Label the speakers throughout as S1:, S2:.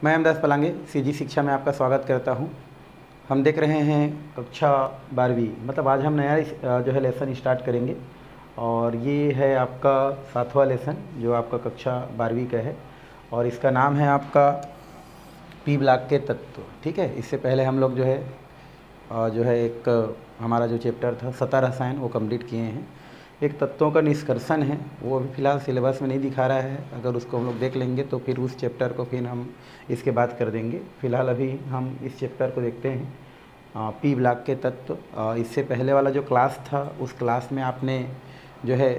S1: मैं अमदास पलांगे सीजी शिक्षा में आपका स्वागत करता हूं। हम देख रहे हैं कक्षा 12वीं, मतलब आज हम नया जो है लेसन स्टार्ट करेंगे और ये है आपका 7वां लेसन जो आपका कक्षा 12वीं का है और इसका नाम है आपका पी ब्लॉक के तत्व। ठीक है, इससे पहले हम लोग जो है एक हमारा जो चैप्टर था सतह रसायन वो कंप्लीट किए हैं। एक तत्वों का निष्कर्षण है, वो अभी फ़िलहाल सिलेबस में नहीं दिखा रहा है। अगर उसको हम लोग देख लेंगे तो फिर उस चैप्टर को फिर हम इसके बाद कर देंगे। फ़िलहाल अभी हम इस चैप्टर को देखते हैं, पी ब्लॉक के तत्व। इससे पहले वाला जो क्लास था उस क्लास में आपने जो है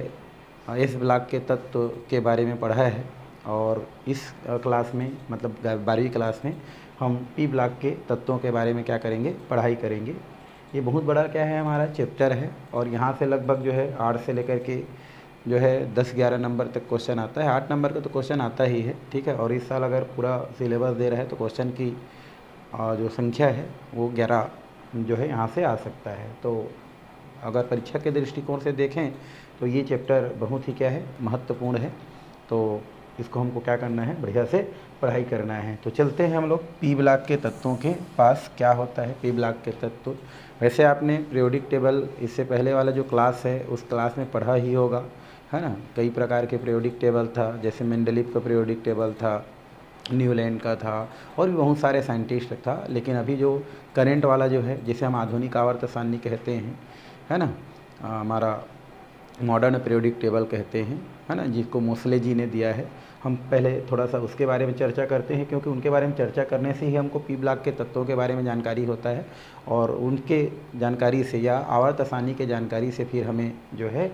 S1: एस ब्लॉक के तत्व के बारे में पढ़ा है और इस क्लास में मतलब 12वीं क्लास में हम पी ब्लॉक के तत्वों के बारे में क्या करेंगे, पढ़ाई करेंगे। ये बहुत बड़ा क्या है हमारा चैप्टर है और यहाँ से लगभग जो है 8 से लेकर के जो है 10-11 नंबर तक क्वेश्चन आता है। 8 नंबर का तो क्वेश्चन आता ही है, ठीक है। और इस साल अगर पूरा सिलेबस दे रहा है तो क्वेश्चन की जो संख्या है वो 11 जो है यहाँ से आ सकता है। तो अगर परीक्षा के दृष्टिकोण से देखें तो ये चैप्टर बहुत ही क्या है, महत्वपूर्ण है। तो इसको हमको क्या करना है, बढ़िया से पढ़ाई करना है। तो चलते हैं हम लोग पी ब्लॉक के तत्वों के पास। क्या होता है पी ब्लॉक के तत्व? वैसे आपने पीरियोडिक टेबल इससे पहले वाला जो क्लास है उस क्लास में पढ़ा ही होगा, है ना। कई प्रकार के पीरियोडिक टेबल था, जैसे मेंडलीव का पीरियोडिक टेबल था, न्यूलैंड का था और भी बहुत सारे साइंटिस्ट था। लेकिन अभी जो करेंट वाला जो है, जिसे हम आधुनिक आवर्त सारणी कहते हैं, है ना, हमारा मॉडर्न पीरियोडिक टेबल कहते हैं, है ना, जिसको मोसले जी ने दिया है। हम पहले थोड़ा सा उसके बारे में चर्चा करते हैं, क्योंकि उनके बारे में चर्चा करने से ही हमको पी ब्लॉक के तत्वों के बारे में जानकारी होता है और उनके जानकारी से या आवर्त सारणी के जानकारी से फिर हमें जो है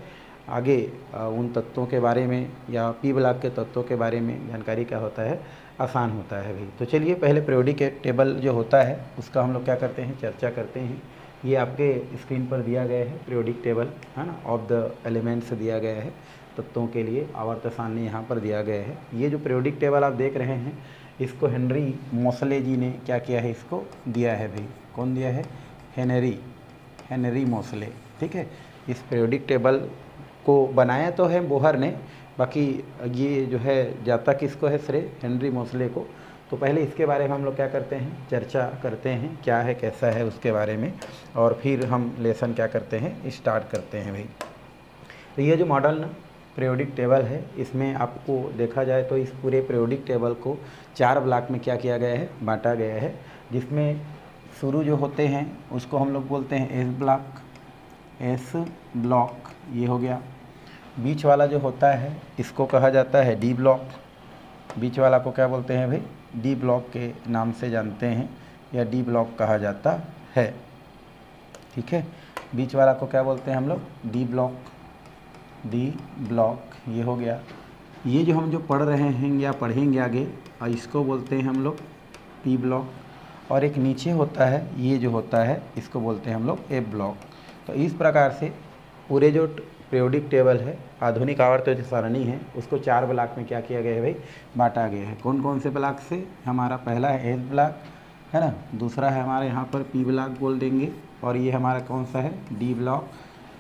S1: आगे उन तत्वों के बारे में या पी ब्लॉक के तत्वों के बारे में जानकारी क्या होता है, आसान होता है भाई। तो चलिए पहले पीरियोडिक टेबल जो होता है उसका हम लोग क्या करते हैं, चर्चा करते हैं। ये आपके स्क्रीन पर दिया गया है पीरियोडिक टेबल, है ना, ऑफ द एलिमेंट्स दिया गया है तत्वों के लिए। आवर्त सारणी यहाँ पर दिया गया है। ये जो पीरियोडिक टेबल आप देख रहे हैं इसको हेनरी मोसले जी ने क्या किया है, इसको दिया है भाई। कौन दिया है? हेनरी मोसले, ठीक है। इस पीरियोडिक टेबल को बनाया तो है बोहर ने, बाकी ये जो है जाता किसको है, श्रेय हेनरी मोसले को। तो पहले इसके बारे में हम लोग क्या करते हैं, चर्चा करते हैं, क्या है कैसा है उसके बारे में, और फिर हम लेसन क्या करते हैं, स्टार्ट करते हैं भाई। तो ये जो मॉडर्न पीरियोडिक टेबल है इसमें आपको देखा जाए तो इस पूरे पीरियोडिक टेबल को 4 ब्लॉक में क्या किया गया है, बांटा गया है। जिसमें शुरू जो होते हैं उसको हम लोग बोलते हैं एस ब्लॉक, ये हो गया। बीच वाला जो होता है इसको कहा जाता है डी ब्लॉक। बीच वाला को क्या बोलते हैं भाई, डी ब्लॉक के नाम से जानते हैं या डी ब्लॉक कहा जाता है, ठीक है। बीच वाला को क्या बोलते हैं हम लोग, डी ब्लॉक, ये हो गया। ये जो हम जो पढ़ रहे हैं या पढ़ेंगे आगे, इसको बोलते हैं हम लोग पी ब्लॉक। और एक नीचे होता है, ये जो होता है इसको बोलते हैं हम लोग एफ ब्लॉक। तो इस प्रकार से पूरे जो पीरियोडिक टेबल है, आधुनिक आवर्त जो सारणी है, उसको 4 ब्लॉक में क्या किया गया है भाई, बांटा गया है। कौन कौन से ब्लॉक से? हमारा पहला है एस ब्लॉक, है ना, दूसरा है हमारे यहाँ पर पी ब्लॉक बोल देंगे, और ये हमारा कौन सा है, डी ब्लॉक,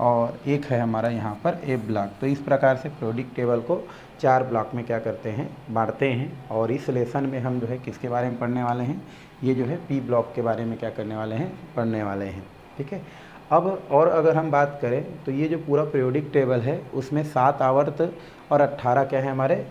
S1: और एक है हमारा यहाँ पर एफ ब्लॉक। तो इस प्रकार से पीरियोडिक टेबल को 4 ब्लॉक में क्या करते हैं, बांटते हैं। और इस लेसन में हम जो है किसके बारे में पढ़ने वाले हैं, ये जो है पी ब्लॉक के बारे में क्या करने वाले हैं, पढ़ने वाले हैं, ठीक है। अब और अगर हम बात करें तो ये जो पूरा पीरियोडिक टेबल है उसमें 7 आवर्त और 18 क्या है हमारे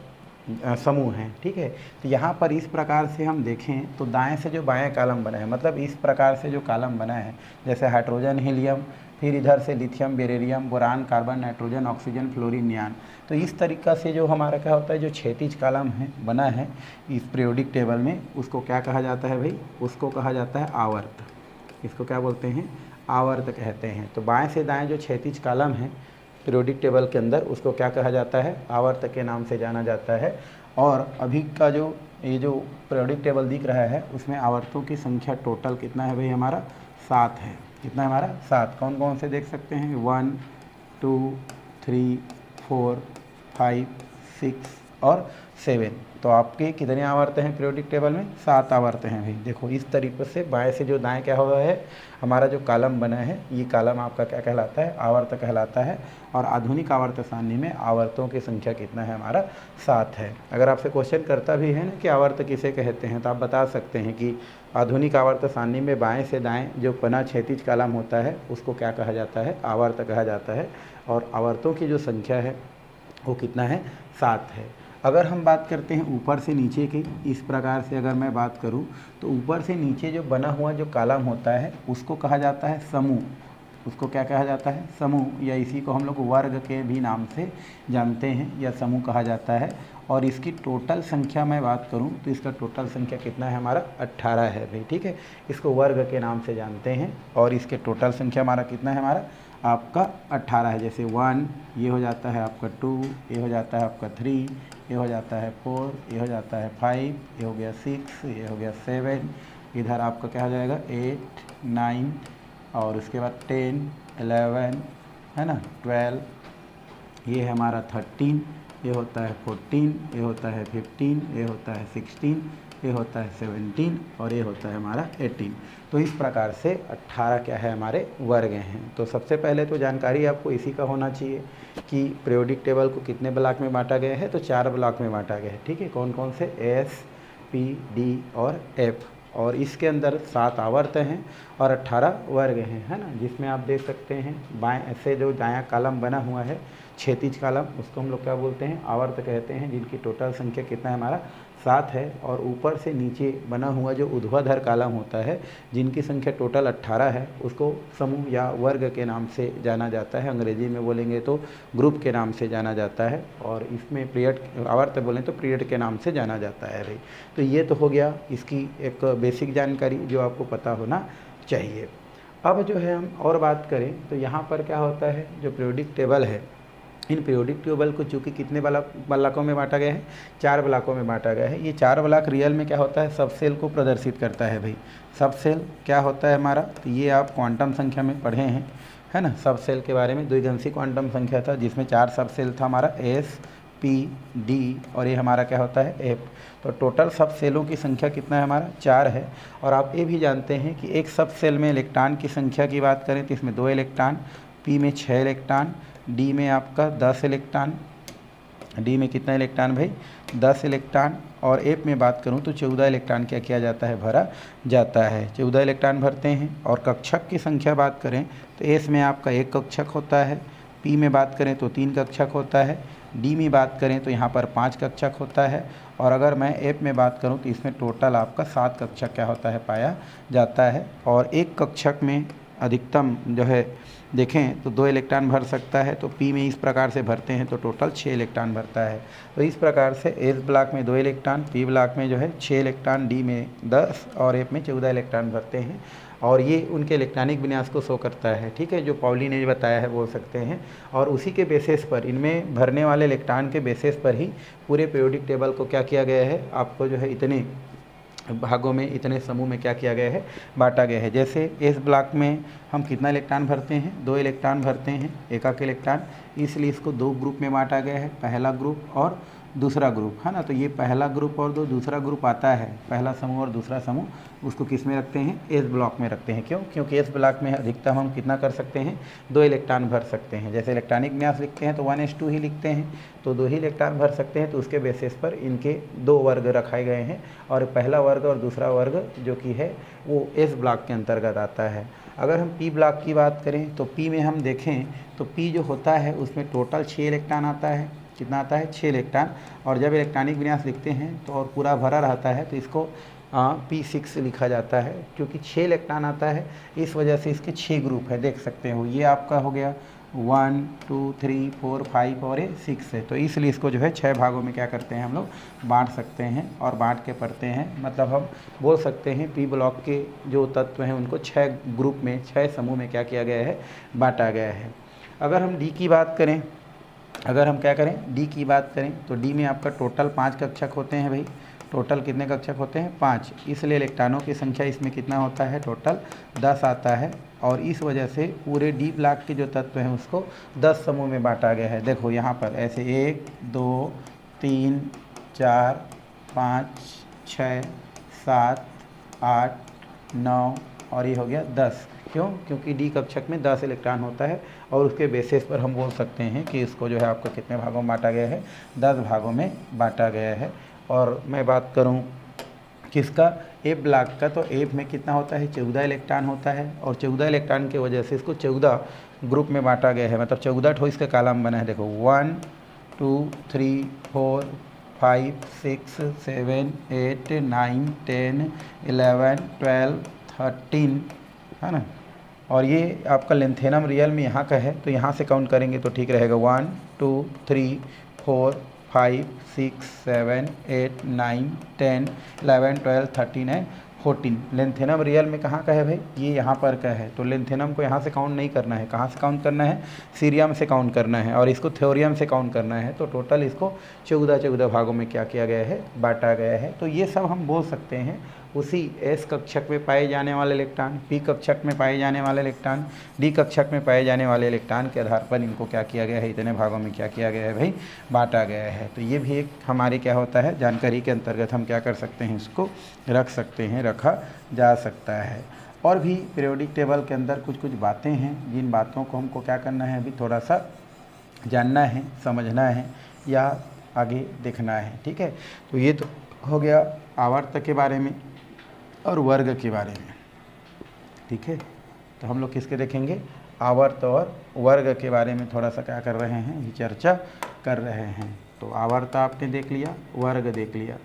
S1: समूह हैं, ठीक है। तो यहाँ पर इस प्रकार से हम देखें तो दाएं से जो बाएं कॉलम बना है, मतलब इस प्रकार से जो कॉलम बना है, जैसे हाइड्रोजन, हीलियम, फिर इधर से lithium, beryllium, boron, carbon, nitrogen, oxygen, fluorine, neon. तो इस तरीक़ा से जो हमारा क्या होता है, जो क्षैतिज कॉलम है बना है इस पीरियोडिक टेबल में, उसको क्या कहा जाता है भाई, उसको कहा जाता है आवर्त। इसको क्या बोलते हैं, आवर्त कहते हैं। तो बाएं से दाएं जो क्षैतिज कॉलम है पीरियोडिक टेबल के अंदर, उसको क्या कहा जाता है, आवर्त के नाम से जाना जाता है। और अभी का जो ये जो पीरियोडिक टेबल दिख रहा है उसमें आवर्तों की संख्या टोटल कितना है भाई, हमारा 7 है। कितना है हमारा, 7। कौन कौन से देख सकते हैं, 1 2 3 4 5 6 और 7, तो आपके कितने आवर्त हैं पीरियोडिक टेबल में? 7 आवर्त हैं भाई। देखो इस तरीके से बाएं से जो दाएं क्या हुआ है, हमारा जो कॉलम बना है ये कॉलम आपका क्या कहलाता है? आवर्त कहलाता है। और आधुनिक आवर्त सारणी में आवर्तों की संख्या कितना है हमारा? 7 है। अगर आपसे क्वेश्चन करता भी है ना कि आवर्त किसे कहते हैं, तो आप बता सकते हैं कि आधुनिक आवर्त सारणी में बाएं से दाएं जो पना क्षैतिज कॉलम होता है उसको क्या कहा जाता है? आवर्त कहा जाता है। और आवर्तों की जो संख्या है वो कितना है? 7 है। अगर हम बात करते हैं ऊपर से नीचे की, इस प्रकार से अगर मैं बात करूं तो ऊपर से नीचे जो बना हुआ जो कॉलम होता है उसको कहा जाता है समूह। उसको क्या कहा जाता है? समूह, या इसी को हम लोग वर्ग के भी नाम से जानते हैं, या समूह कहा जाता है। और इसकी टोटल संख्या मैं बात करूं तो इसका टोटल संख्या कितना है हमारा? 18 है भाई। ठीक है, इसको वर्ग के नाम से जानते हैं। और इसके टोटल संख्या हमारा कितना है? हमारा आपका 18 है। जैसे 1 ये हो जाता है आपका 2, ये हो जाता है आपका 3, ये हो जाता है 4, ये हो जाता है 5, ये हो गया 6, ये हो गया 7, इधर आपका क्या हो जाएगा? 8, 9, और उसके बाद 10, 11 है ना, 12, ये है हमारा 13, ये होता है 14, ये होता है 15, ये होता है 16, ये होता है 17, और ये होता है हमारा 18। तो इस प्रकार से 18 क्या है हमारे? वर्ग हैं। तो सबसे पहले तो जानकारी आपको इसी का होना चाहिए कि पीरियोडिक टेबल को कितने ब्लॉक में बांटा गया है? तो 4 ब्लॉक में बांटा गया है। ठीक है, कौन कौन से? एस, पी, डी और एफ। और इसके अंदर 7 आवर्त हैं और 18 वर्ग हैं, है ना, जिसमें आप देख सकते हैं बाएं ऐसे जो दायां कॉलम बना हुआ है क्षैतिज कॉलम, उसको हम लोग क्या बोलते हैं? आवर्त कहते हैं, जिनकी टोटल संख्या कितना है हमारा? 7 है। और ऊपर से नीचे बना हुआ जो ऊर्ध्वाधर कॉलम होता है जिनकी संख्या टोटल 18 है, उसको समूह या वर्ग के नाम से जाना जाता है। अंग्रेजी में बोलेंगे तो ग्रुप के नाम से जाना जाता है। और इसमें पीरियड आवर्त बोलें तो पीरियड के नाम से जाना जाता है भाई। तो ये तो हो गया इसकी एक बेसिक जानकारी जो आपको पता होना चाहिए। अब जो है हम और बात करें तो यहाँ पर क्या होता है, जो पीरियोडिक टेबल है, इन पीरियोडिक टेबल को चूँकि कितने ब्लॉकों में बांटा गया है? 4 ब्लॉकों में बांटा गया है। ये 4 ब्लॉक रियल में क्या होता है? सब सेल को प्रदर्शित करता है भाई। सब सेल क्या होता है हमारा? तो ये आप क्वांटम संख्या में पढ़े हैं, है ना, सब सेल के बारे में। द्विघंसी क्वांटम संख्या था जिसमें 4 सब सेल था हमारा, एस, पी, डी, और ये हमारा क्या होता है? एफ। तो टोटल सब सेलों की संख्या कितना है हमारा? 4 है। और आप ये भी जानते हैं कि एक सब सेल में इलेक्ट्रॉन की संख्या की बात करें तो इसमें 2 इलेक्ट्रॉन, पी में 6 इलेक्ट्रॉन, डी में आपका 10 इलेक्ट्रॉन, डी में कितना इलेक्ट्रॉन भाई? 10 इलेक्ट्रॉन। और एफ में बात करूं तो 14 इलेक्ट्रॉन क्या किया जाता है? भरा जाता है। 14 इलेक्ट्रॉन भरते हैं। और कक्षक की संख्या बात करें तो एस में आपका 1 कक्षक होता है, पी में बात करें तो 3 कक्षक होता है, डी में बात करें तो यहाँ पर 5 कक्षक होता है। और अगर मैं एफ में बात करूँ तो इसमें टोटल आपका 7 कक्षक क्या होता है? पाया जाता है। और एक कक्षक में अधिकतम जो है देखें तो 2 इलेक्ट्रॉन भर सकता है। तो पी में इस प्रकार से भरते हैं तो टोटल 6 इलेक्ट्रॉन भरता है। तो इस प्रकार से एस ब्लॉक में 2 इलेक्ट्रॉन, पी ब्लॉक में जो है 6 इलेक्ट्रॉन, डी में 10 और एफ में 14 इलेक्ट्रॉन भरते हैं। और ये उनके इलेक्ट्रॉनिक विन्यास को शो करता है। ठीक है, जो पॉली ने बताया है बोल सकते हैं। और उसी के बेसिस पर, इनमें भरने वाले इलेक्ट्रॉन के बेसिस पर ही पूरे पीरियोडिक टेबल को क्या किया गया है? आपको जो है इतने भागों में, इतने समूह में क्या किया गया है? बांटा गया है। जैसे एस ब्लॉक में हम कितना इलेक्ट्रॉन भरते हैं? 2 इलेक्ट्रॉन भरते हैं, एक इलेक्ट्रॉन, इसलिए इसको 2 ग्रुप में बांटा गया है, पहला ग्रुप और दूसरा ग्रुप, है ना। तो ये पहला ग्रुप और दूसरा ग्रुप आता है, पहला समूह और दूसरा समूह, उसको किस में रखते हैं? एस ब्लॉक में रखते हैं। क्यों? क्योंकि एस ब्लॉक में अधिकतम हम कितना कर सकते हैं? 2 इलेक्ट्रॉन भर सकते हैं। जैसे इलेक्ट्रॉनिक विन्यास लिखते हैं तो 1s2 ही लिखते हैं, तो 2 ही इलेक्ट्रॉन भर सकते हैं। तो उसके बेसिस पर इनके 2 वर्ग रखाए गए हैं। और पहला वर्ग और दूसरा वर्ग जो कि है वो एस ब्लॉक के अंतर्गत आता है। अगर हम पी ब्लॉक की बात करें तो पी में हम देखें तो पी जो होता है उसमें टोटल 6 इलेक्ट्रॉन आता है। कितना आता है? 6 इलेक्ट्रॉन। और जब इलेक्ट्रॉनिक विन्यास लिखते हैं तो और पूरा भरा रहता है तो इसको P6 लिखा जाता है, क्योंकि 6 इलेक्ट्रॉन आता है, इस वजह से इसके 6 ग्रुप है, देख सकते हो। ये आपका हो गया 1 2 3 4 5 और ये 6 है। तो इसलिए इसको जो है 6 भागों में क्या करते हैं? हम लोग बांट सकते हैं और बांट के पढ़ते हैं। मतलब हम बोल सकते हैं पी ब्लॉक के जो तत्व हैं उनको 6 ग्रुप में, 6 समूह में क्या किया गया है? बांटा गया है। अगर हम डी की बात करें, अगर हम क्या करें? डी की बात करें तो डी में आपका टोटल 5 कक्षक होते हैं भाई। टोटल कितने कक्षक होते हैं? 5। इसलिए इलेक्ट्रॉनों की संख्या इसमें कितना होता है? टोटल 10 आता है। और इस वजह से पूरे डी ब्लॉक के जो तत्व हैं उसको 10 समूह में बांटा गया है। देखो यहाँ पर ऐसे 1 2 3 4 5 6 7 8 9 और ये हो गया 10। क्यों? क्योंकि डी कक्षक में 10 इलेक्ट्रॉन होता है और उसके बेसिस पर हम बोल सकते हैं कि इसको जो है आपको कितने भागों में बांटा गया है, 10 भागों में बांटा गया है। और मैं बात करूं किसका, एफ ब्लॉक का, तो एफ में कितना होता है, 14 इलेक्ट्रॉन होता है और 14 इलेक्ट्रॉन की वजह से इसको 14 ग्रुप में बांटा गया है, मतलब 14 ठो इसका कॉलम बना है। देखो 1 2 3 4 5 6 7 8 9 10 11 12 13, है ना। और ये आपका लेंथेनम रियल में यहाँ का है, तो यहाँ से काउंट करेंगे तो ठीक रहेगा। 1 2 3 4 5 6 7 8 9 10 11 12 13 है 14। लेंथेनम रियल में कहाँ का है भाई, ये यहाँ पर का है, तो लेंथेनम को यहाँ से काउंट नहीं करना है। कहाँ से काउंट करना है, सीरियम से काउंट करना है और इसको थ्योरियम से काउंट करना है। तो टोटल इसको 14 भागों में क्या किया गया है, बांटा गया है। तो ये सब हम बोल सकते हैं उसी एस कक्षक में पाए जाने वाले इलेक्ट्रॉन, पी कक्षक में पाए जाने वाले इलेक्ट्रॉन, डी कक्षक में पाए जाने वाले इलेक्ट्रॉन के आधार पर इनको क्या किया गया है, इतने भागों में क्या किया गया है भाई, बांटा गया है। तो ये भी एक हमारे क्या होता है, जानकारी के अंतर्गत हम क्या कर सकते हैं, इसको रख सकते हैं, रखा जा सकता है। और भी पीरियोडिक टेबल के अंदर कुछ कुछ बातें हैं जिन बातों को हमको क्या करना है, अभी थोड़ा सा जानना है, समझना है या आगे देखना है। ठीक है, तो ये तो हो गया आवर्त के बारे में और वर्ग के बारे में। ठीक है, तो हम लोग किसके देखेंगे, आवर्त और वर्ग के बारे में थोड़ा सा क्या कर रहे हैं, ये चर्चा कर रहे हैं। तो आवर्त आपने देख लिया, वर्ग देख लिया,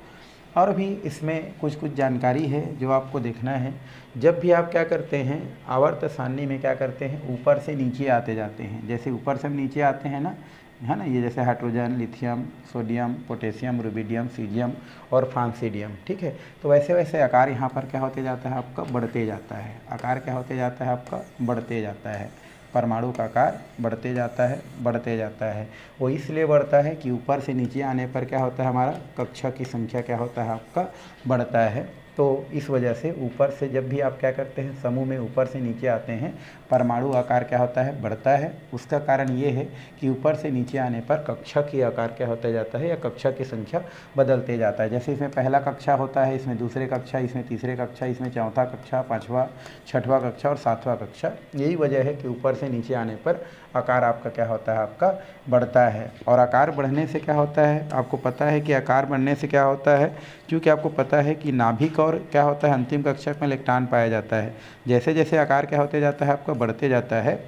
S1: और भी इसमें कुछ कुछ जानकारी है जो आपको देखना है। जब भी आप क्या करते हैं, आवर्त सारणी में क्या करते हैं, ऊपर से नीचे आते जाते हैं। जैसे ऊपर से हम नीचे आते हैं ना, है ना, ये जैसे hydrogen, lithium, sodium, potassium, rubidium, caesium और फ्रांसीडियम। ठीक है, तो वैसे वैसे आकार यहाँ पर क्या होते जाता है, आपका बढ़ते जाता है। आकार क्या होते जाता है, आपका बढ़ते जाता है। परमाणु का आकार बढ़ते जाता है, बढ़ते जाता है। वो इसलिए बढ़ता है कि ऊपर से नीचे आने पर क्या होता है, हमारा कक्षा की संख्या क्या होता है, आपका बढ़ता है। तो इस वजह से ऊपर से जब भी आप क्या करते हैं, समूह में ऊपर से नीचे आते हैं, परमाणु आकार क्या होता है, बढ़ता है। उसका कारण ये है कि ऊपर से नीचे आने पर कक्षा की आकार क्या होता जाता है, या कक्षा की संख्या बदलते जाता है। जैसे इसमें पहला कक्षा होता है, इसमें दूसरे कक्षा, इसमें तीसरे कक्षा, इसमें चौथा कक्षा, पाँचवा, छठवां कक्षा और सातवां कक्षा। यही वजह है कि ऊपर से नीचे आने पर आकार आपका क्या होता है, आपका बढ़ता है। और आकार बढ़ने से क्या होता है, आपको पता है कि आकार बढ़ने से क्या होता है, क्योंकि आपको पता है कि नाभिक और क्या होता है, अंतिम कक्षक में इलेक्ट्रॉन पाया जाता है। जैसे जैसे आकार क्या होते जाता है, आपका बढ़ते जाता है,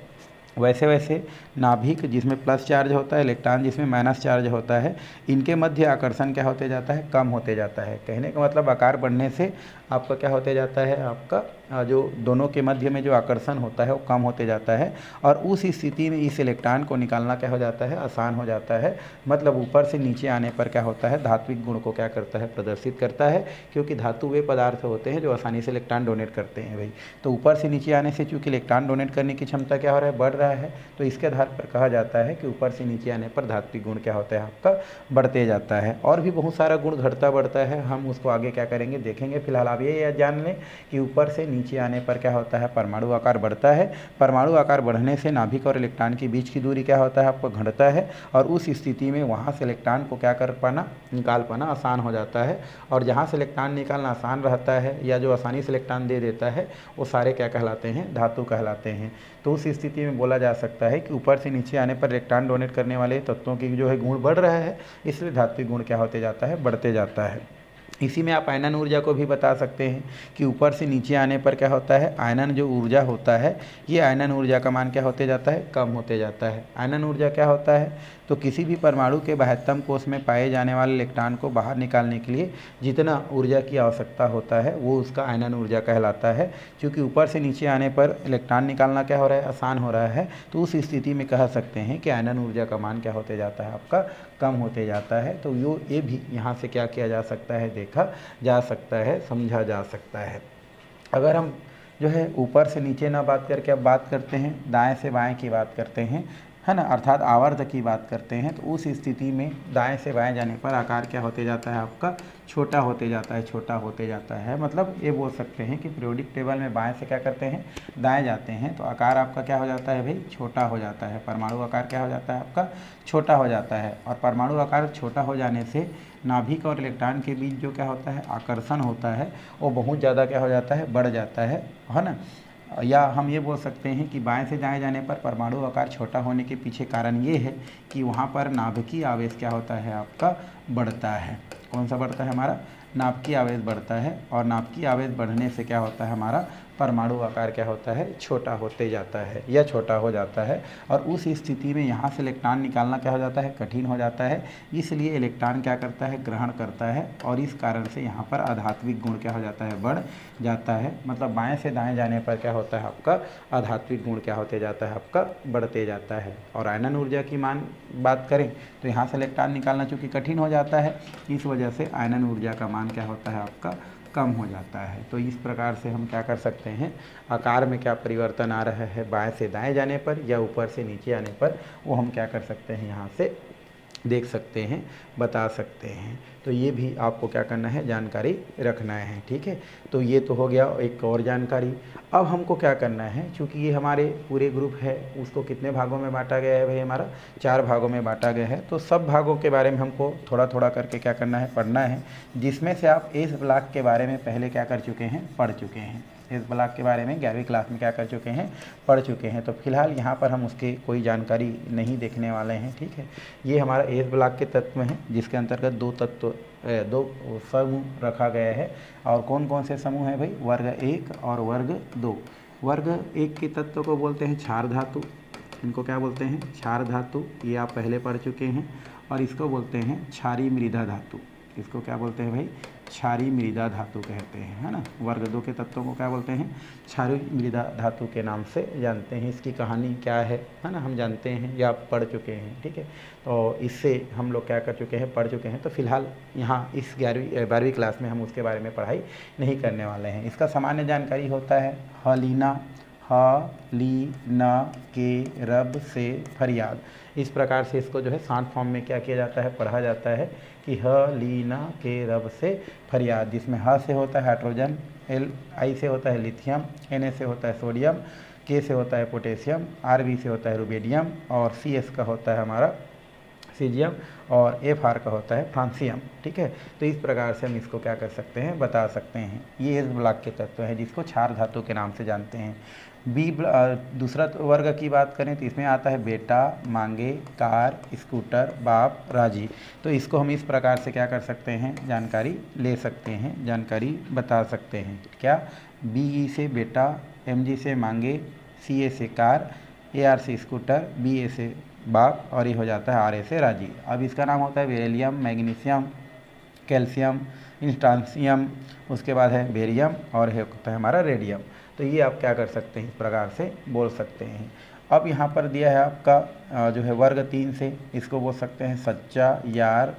S1: वैसे वैसे नाभिक जिसमें प्लस चार्ज होता है, इलेक्ट्रॉन जिसमें माइनस चार्ज होता है, इनके मध्य आकर्षण क्या होते जाता है, कम होते जाता है। कहने का मतलब आकार बढ़ने से आपका क्या होते जाता है, आपका जो दोनों के मध्य में जो आकर्षण होता है वो कम होते जाता है। और उस स्थिति में इस इलेक्ट्रॉन को निकालना क्या हो जाता है, आसान हो जाता है। मतलब ऊपर से नीचे आने पर क्या होता है, धात्विक गुण को क्या करता है, प्रदर्शित करता है। क्योंकि धातु वे पदार्थ होते हैं जो आसानी से इलेक्ट्रॉन डोनेट करते हैं भाई। तो ऊपर से नीचे आने से चूँकि इलेक्ट्रॉन डोनेट करने की क्षमता क्या हो रहा है, बढ़ रहा है, तो इसके आधार पर कहा जाता है कि ऊपर से नीचे आने पर धात्विक गुण क्या होता है, आपका बढ़ते जाता है। और भी बहुत सारा गुण घटता बढ़ता है, हम उसको आगे क्या करेंगे, देखेंगे। फिलहाल आप ये जान लें कि ऊपर से नीचे आने पर क्या होता है, परमाणु आकार बढ़ता है। परमाणु आकार बढ़ने से नाभिक और इलेक्ट्रॉन के बीच की दूरी क्या होता है, आपको घटता है। और उस स्थिति में वहाँ से इलेक्ट्रॉन को क्या कर पाना, निकाल पाना आसान हो जाता है। और जहाँ से इलेक्ट्रॉन निकालना आसान रहता है, या जो आसानी से इलेक्ट्रॉन दे देता है, वो सारे क्या कहलाते हैं, धातु कहलाते हैं। तो उस स्थिति में बोला जा सकता है कि ऊपर से नीचे आने पर इलेक्ट्रॉन डोनेट करने वाले तत्वों की जो है गुण बढ़ रहा है, इसलिए धात्विक गुण क्या होते जाता है, बढ़ते जाता है। इसी में आप आयनन ऊर्जा को भी बता सकते हैं कि ऊपर से नीचे आने पर क्या होता है, आयनन जो ऊर्जा होता है, ये आयनन ऊर्जा का मान क्या होते जाता है, कम होते जाता है। आयनन ऊर्जा क्या होता है, तो किसी भी परमाणु के बाह्यतम कोश में पाए जाने वाले इलेक्ट्रॉन को बाहर निकालने के लिए जितना ऊर्जा की आवश्यकता होता है, वो उसका आयनन ऊर्जा कहलाता है। क्योंकि ऊपर से नीचे आने पर इलेक्ट्रॉन निकालना क्या हो रहा है, आसान हो रहा है, तो उस स्थिति में कह सकते हैं कि आयनन ऊर्जा का मान क्या होते जाता है, आपका कम होते जाता है। तो ये भी यहाँ से क्या किया जा सकता है, देखा जा सकता है, समझा जा सकता है। अगर हम जो है ऊपर से नीचे ना बात करके अब बात करते हैं, दाएं से बाएं की बात करते हैं, है ना, अर्थात आवर्त की बात करते हैं, तो उस स्थिति में दाएं से बाएं जाने पर आकार क्या होते जाता है आपका, छोटा होते जाता है, छोटा होते जाता है। मतलब ये बोल सकते हैं कि पीरियोडिक टेबल में बाएं से क्या करते हैं, दाएं जाते हैं, तो आकार आपका क्या हो जाता है भाई, छोटा हो जाता है। परमाणु आकार क्या हो जाता है आपका, छोटा हो जाता है। और परमाणु आकार छोटा हो जाने से नाभिक और इलेक्ट्रॉन के बीच जो क्या होता है, आकर्षण होता है, वो बहुत ज़्यादा क्या हो जाता है, बढ़ जाता है ना। या हम ये बोल सकते हैं कि बाएं से दाएं जाने पर परमाणु आकार छोटा होने के पीछे कारण ये है कि वहाँ पर नाभिकीय आवेश क्या होता है आपका, बढ़ता है। कौन सा बढ़ता है, हमारा नाभिकीय आवेश बढ़ता है। और नाभिकीय आवेश बढ़ने से क्या होता है, हमारा परमाणु आकार क्या होता है, छोटा होते जाता है या छोटा हो जाता है। और उस स्थिति में यहाँ से इलेक्ट्रॉन निकालना क्या हो जाता है, कठिन हो जाता है। इसलिए इलेक्ट्रॉन क्या करता है, ग्रहण करता है, और इस कारण से यहाँ पर आध्यात्मिक गुण क्या हो जाता है, बढ़ जाता है। मतलब बाएं से दाएं जाने पर क्या होता है आपका, आध्यात्मिक गुण क्या होते जाता है आपका, बढ़ते जाता है। और आयनन ऊर्जा की बात करें तो यहाँ से इलेक्ट्रॉन निकालना चूँकि कठिन हो जाता है, इस वजह से आयनन ऊर्जा का मान क्या होता है आपका, कम हो जाता है। तो इस प्रकार से हम क्या कर सकते हैं, आकार में क्या परिवर्तन आ रहा है बाएं से दाएं जाने पर या ऊपर से नीचे आने पर, वो हम क्या कर सकते हैं, यहाँ से देख सकते हैं, बता सकते हैं। तो ये भी आपको क्या करना है, जानकारी रखना है। ठीक है, तो ये तो हो गया एक और जानकारी। अब हमको क्या करना है, चूँकि ये हमारे पूरे ग्रुप है, उसको कितने भागों में बांटा गया है भाई, हमारा 4 भागों में बांटा गया है। तो सब भागों के बारे में हमको थोड़ा थोड़ा करके क्या करना है, पढ़ना है, जिसमें से आप एस ब्लॉक के बारे में पहले क्या कर चुके हैं, पढ़ चुके हैं। एस ब्लॉक के बारे में 11वीं क्लास में क्या कर चुके हैं, पढ़ चुके हैं। तो फिलहाल यहाँ पर हम उसके कोई जानकारी नहीं देखने वाले हैं। ठीक है, ये हमारा एस ब्लॉक के तत्व हैं, जिसके अंतर्गत दो समूह रखा गया है। और कौन कौन से समूह हैं भाई, वर्ग 1 और वर्ग 2। वर्ग 1 के तत्व को बोलते हैं क्षार धातु, इनको क्या बोलते हैं, क्षार धातु, ये आप पहले पढ़ चुके हैं। और इसको बोलते हैं क्षारीय मृदा धातु, इसको क्या बोलते हैं भाई, क्षारीय मृदा धातु कहते हैं, है ना। वर्ग 2 के तत्वों को क्या बोलते हैं, क्षारीय मृदा धातु के नाम से जानते हैं। इसकी कहानी क्या है ना, हम जानते हैं या पढ़ चुके हैं। ठीक है, तो इससे हम लोग क्या कर चुके हैं, पढ़ चुके हैं। तो फिलहाल यहाँ इस 12वीं क्लास में हम उसके बारे में पढ़ाई नहीं करने वाले हैं। इसका सामान्य जानकारी होता है, हलीना, हलीना के रब से फरियाद। इस प्रकार से इसको जो है शॉर्ट फॉर्म में क्या किया जाता है, पढ़ा जाता है कि हलीना के रब से फरियाद, जिसमें ह से होता है हाइड्रोजन, एल आई से होता है लिथियम, एन से होता है सोडियम, के से होता है पोटेशियम, आर बी से होता है रुबेडियम, और सी एस का होता है हमारा सीजियम, और एफ आर का होता है फ्रांसियम। ठीक है, तो इस प्रकार से हम इसको क्या कर सकते हैं, बता सकते हैं। ये इस ब्लॉक के तत्व है जिसको क्षार धातु के नाम से जानते हैं। दूसरा वर्ग की बात करें तो इसमें आता है बेटा, मांगे, कार, स्कूटर, बाप, राजी। तो इसको हम इस प्रकार से क्या कर सकते हैं, जानकारी ले सकते हैं, जानकारी बता सकते हैं। क्या, बी से बेटा, एम जी से मांगे, सी ए से कार, ए आर से स्कूटर, बी ए से बाप, और ये हो जाता है आर ए से राजी। अब इसका नाम होता है बेरिलियम, मैग्नीशियम, कैल्शियम, इंस्टांसियम, उसके बाद है बेरियम, और है होता है हमारा रेडियम। तो ये आप क्या कर सकते हैं, इस प्रकार से बोल सकते हैं। अब यहाँ पर दिया है आपका जो है वर्ग 3 से, इसको बोल सकते हैं सच्चा, यार,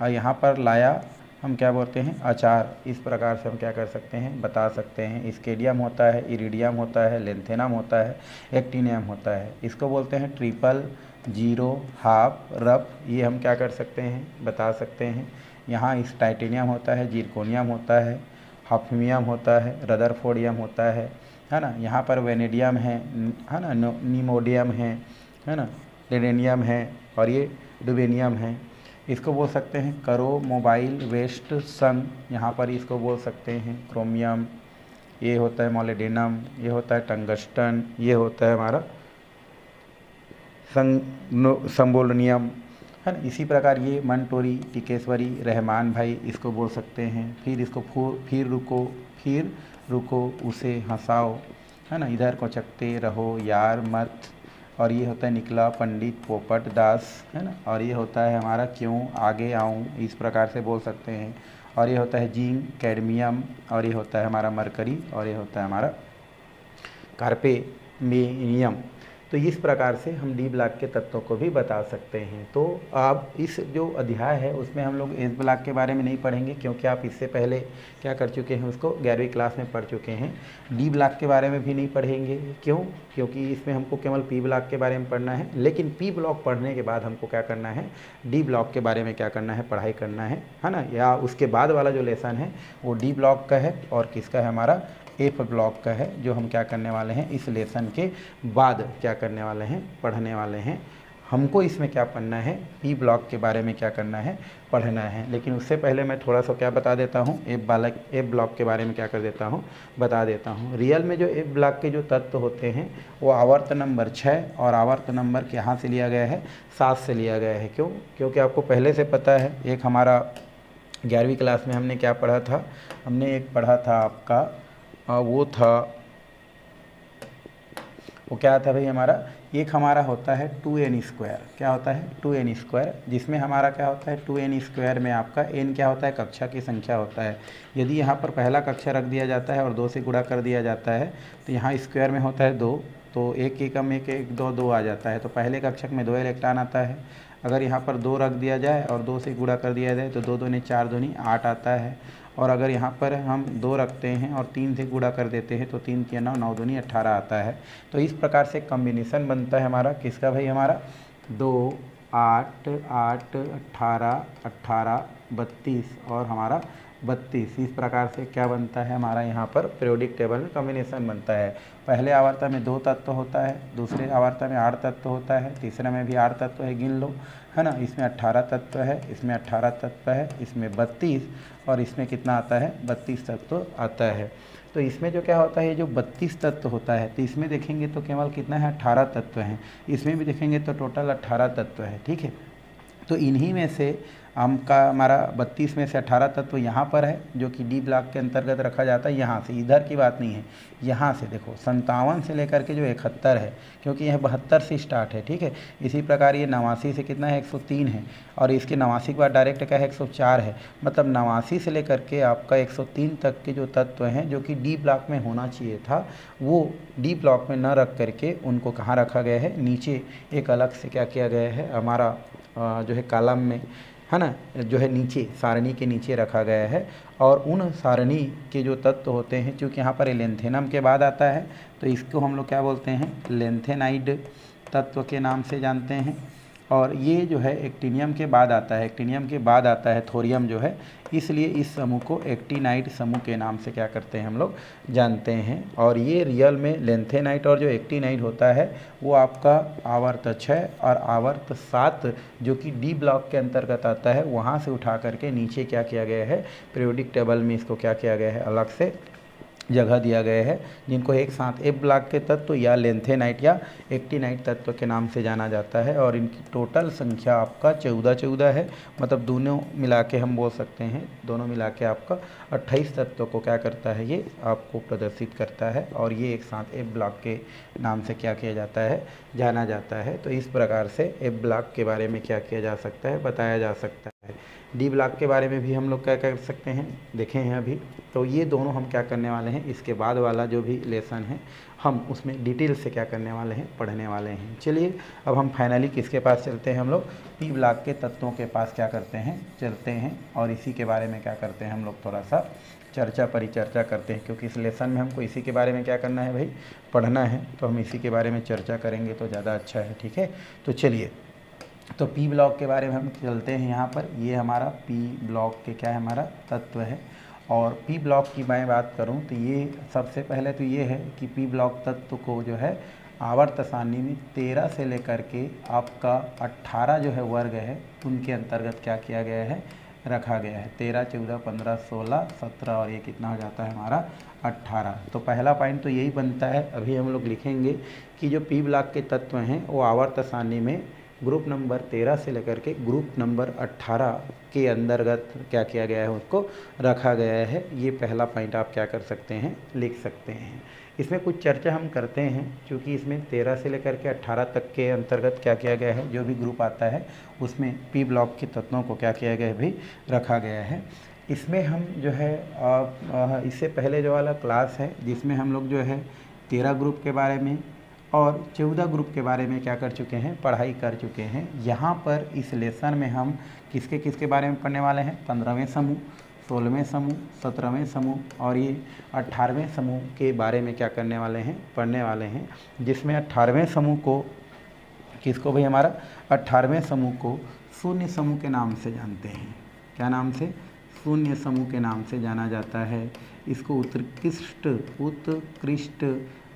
S1: और यहाँ पर लाया हम क्या बोलते हैं, अचार। इस प्रकार से हम क्या कर सकते हैं, बता सकते हैं। स्केडियम होता है, इरिडियम होता है, लेंथेनम होता है, एक्टिनियम होता है। इसको बोलते हैं ट्रिपल, जीरो, हाफ, रफ। ये हम क्या कर सकते हैं, बता सकते हैं। यहाँ इस टाइटेनियम होता है, जिरकोनियम होता है, हाफनियम होता है, रदरफोर्डियम होता है ना। यहाँ पर वेनेडियम है ना, नीमोडियम है ना, लेडेनियम है, और ये डुबेनियम है। इसको बोल सकते हैं करो, मोबाइल, वेस्ट, संग। यहाँ पर इसको बोल सकते हैं क्रोमियम, ये होता है मोलिब्डेनम, ये होता है टंगस्टन, ये होता है हमारा संबोलनियम, है ना। इसी प्रकार ये मनटोरी, टिकेश्वरी, रहमान भाई, इसको बोल सकते हैं। फिर इसको फिर रुको, उसे हंसाओ, है ना। इधर को चकते रहो, यार मत, और ये होता है निकला, पंडित, पोपट, दास, है ना। और ये होता है हमारा क्यों, आगे आऊँ, इस प्रकार से बोल सकते हैं। और ये होता है जिंक, कैडमियम, और ये होता है हमारा मरकरी, और ये होता है हमारा कार्पेनियम। तो इस प्रकार से हम डी ब्लॉक के तत्वों को भी बता सकते हैं। तो आप इस जो अध्याय है उसमें हम लोग एस ब्लॉक के बारे में नहीं पढ़ेंगे, क्योंकि आप इससे पहले क्या कर चुके हैं, उसको 11वीं क्लास में पढ़ चुके हैं। डी ब्लॉक के बारे में भी नहीं पढ़ेंगे, क्यों? क्योंकि इसमें हमको केवल पी ब्लॉक के बारे में पढ़ना है। लेकिन पी ब्लॉक पढ़ने के बाद हमको क्या करना है, डी ब्लॉक के बारे में क्या करना है, पढ़ाई करना है ना। या उसके बाद वाला जो लेसन है वो डी ब्लॉक का है और किसका है, हमारा एफ ब्लॉक का है, जो हम क्या करने वाले हैं इस लेसन के बाद क्या करने वाले हैं, पढ़ने वाले हैं। हमको इसमें क्या पढ़ना है, पी ब्लॉक के बारे में क्या करना है, पढ़ना है। लेकिन उससे पहले मैं थोड़ा सा क्या बता देता हूँ, एफ ब्लॉक के बारे में क्या कर देता हूँ, बता देता हूँ। रियल में जो एफ ब्लॉक के जो तत्व होते हैं वो आवर्त नंबर 6 और आवर्त नंबर यहाँ से लिया गया है 7 से लिया गया है। क्यों? क्योंकि आपको पहले से पता है, एक हमारा 11वीं क्लास में हमने क्या पढ़ा था, हमने एक पढ़ा था आपका वो क्या था भाई, हमारा एक हमारा होता है 2n²। क्या होता है, 2n², जिसमें हमारा क्या होता है 2n² में आपका n क्या होता है, कक्षा की संख्या होता है। यदि यहाँ पर पहला कक्षा रख दिया जाता है और 2 से गुणा कर दिया जाता है तो यहाँ स्क्वायर में होता है 2, तो 1 एकम 1 1 2 2 आ जाता है। तो पहले कक्षक में 2 इलेक्ट्रॉन आता है। अगर यहाँ पर 2 रख दिया जाए और 2 से गुणा कर दिया जाए तो 2 दूनी 4 दूनी 8 आता है। और अगर यहाँ पर हम 2 रखते हैं और 3 से गुणा कर देते हैं तो 3 3 9 9 दूनी 18 आता है। तो इस प्रकार से कॉम्बिनेशन बनता है हमारा किसका भाई, हमारा 2 8 8 18 18 32 और हमारा 32। इस प्रकार से क्या बनता है हमारा, यहाँ पर पीरियोडिक टेबल में कॉम्बिनेशन बनता है। पहले आवर्त में 2 तत्व होता है, दूसरे आवर्त में 8 तत्व होता है, तीसरे में भी 8 तत्व है, गिन लो, है ना। इसमें 18 तत्व है, इसमें 18 तत्व है, इसमें 32 और इसमें कितना आता है, 32 तत्व आता है। तो इसमें जो क्या होता है, ये जो 32 तत्व होता है, तो इसमें देखेंगे तो केवल कितना है, 18 तत्व हैं। इसमें भी देखेंगे तो टोटल 18 तत्व है, ठीक है। तो इन्हीं में से हमारा 32 में से 18 तत्व यहाँ पर है, जो कि डी ब्लॉक के अंतर्गत रखा जाता है। यहाँ से, इधर की बात नहीं है, यहाँ से देखो 57 से लेकर के जो 71 है, क्योंकि यह 72 से स्टार्ट है, ठीक है। इसी प्रकार ये 89 से कितना है, 103 है, और इसके 89 के बाद डायरेक्ट क्या है, 104 है। मतलब 89 से लेकर के आपका 103 तक के जो तत्व हैं, जो कि डी ब्लॉक में होना चाहिए था, वो डी ब्लॉक में न रख करके उनको कहाँ रखा गया है, नीचे एक अलग से क्या किया गया है, हमारा जो है कॉलम में, है ना, जो है नीचे सारणी के नीचे रखा गया है। और उन सारणी के जो तत्व होते हैं, चूँकि यहाँ पर लेंथेनम के बाद आता है तो इसको हम लोग क्या बोलते हैं, लेंथेनाइड तत्व के नाम से जानते हैं। और ये जो है एक्टिनियम के बाद आता है, एक्टिनियम के बाद आता है थोरियम जो है, इसलिए इस समूह को एक्टिनाइड समूह के नाम से क्या करते हैं, हम लोग जानते हैं। और ये रियल में लेंथेनाइड और जो एक्टिनाइड होता है वो आपका आवर्त 6 और आवर्त 7 जो कि डी ब्लॉक के अंतर्गत आता है, वहाँ से उठा करके नीचे क्या किया गया है, पीरियोडिक टेबल में इसको क्या किया गया है, अलग से जगह दिया गया है, जिनको एक साथ एफ ब्लॉक के तत्व या लेंथेनाइट या एक्टिनाइट तत्व के नाम से जाना जाता है। और इनकी टोटल संख्या आपका 14 है, मतलब दोनों मिला के हम बोल सकते हैं, दोनों मिला के आपका 28 तत्वों को क्या करता है, ये आपको प्रदर्शित करता है। और ये एक साथ एफ ब्लॉक के नाम से क्या किया जाता है, जाना जाता है। तो इस प्रकार से एफ ब्लॉक के बारे में क्या किया जा सकता है, बताया जा सकता है। डी ब्लॉक के बारे में भी हम लोग क्या कर सकते हैं, देखे हैं अभी। तो ये दोनों हम क्या करने वाले हैं, इसके बाद वाला जो भी लेसन है हम उसमें डिटेल से क्या करने वाले हैं, पढ़ने वाले हैं। चलिए अब हम फाइनली किसके पास चलते हैं, हम लोग पी ब्लॉक के तत्वों के पास क्या करते हैं, चलते हैं। और इसी के बारे में क्या करते हैं, हम लोग थोड़ा सा परिचर्चा करते हैं, क्योंकि इस लेसन में हमको इसी के बारे में क्या करना है भाई, पढ़ना है। तो हम इसी के बारे में चर्चा करेंगे तो ज़्यादा अच्छा है, ठीक है। तो चलिए, तो पी ब्लॉक के बारे में हम चलते हैं। यहाँ पर ये हमारा पी ब्लॉक के क्या है, हमारा तत्व है। और पी ब्लॉक की मैं बात करूँ तो ये सबसे पहले तो ये है कि पी ब्लॉक तत्व को जो है आवर्त सारणी में 13 से लेकर के आपका 18 जो है वर्ग है, उनके अंतर्गत क्या किया गया है, रखा गया है। 13 14 15 16 17 और ये कितना हो जाता है हमारा 18। तो पहला पॉइंट तो यही बनता है, अभी हम लोग लिखेंगे कि जो पी ब्लॉक के तत्व हैं वो आवर्त सारणी में ग्रुप नंबर 13 से लेकर के ग्रुप नंबर 18 के अंतर्गत क्या किया गया है, उसको रखा गया है। ये पहला पॉइंट आप क्या कर सकते हैं, लिख सकते हैं। इसमें कुछ चर्चा हम करते हैं, क्योंकि इसमें 13 से लेकर के 18 तक के अंतर्गत क्या किया गया है, जो भी ग्रुप आता है उसमें पी ब्लॉक के तत्वों को क्या किया गया है भी, रखा गया है। इसमें हम जो है इससे पहले जो वाला क्लास है जिसमें हम लोग जो है 13 ग्रुप के बारे में और 14 ग्रुप के बारे में क्या कर चुके हैं, पढ़ाई कर चुके हैं। यहाँ पर इस लेसन में हम किसके किसके बारे में पढ़ने वाले हैं, 15वें समूह, 16वें समूह, 17वें समूह और ये 18वें समूह के बारे में क्या करने वाले हैं, पढ़ने वाले हैं। जिसमें 18वें समूह को किसको भाई, हमारा 18वें समूह को शून्य समूह के नाम से जानते हैं। क्या नाम से, शून्य समूह के नाम से जाना जाता है। इसको उत्कृष्ट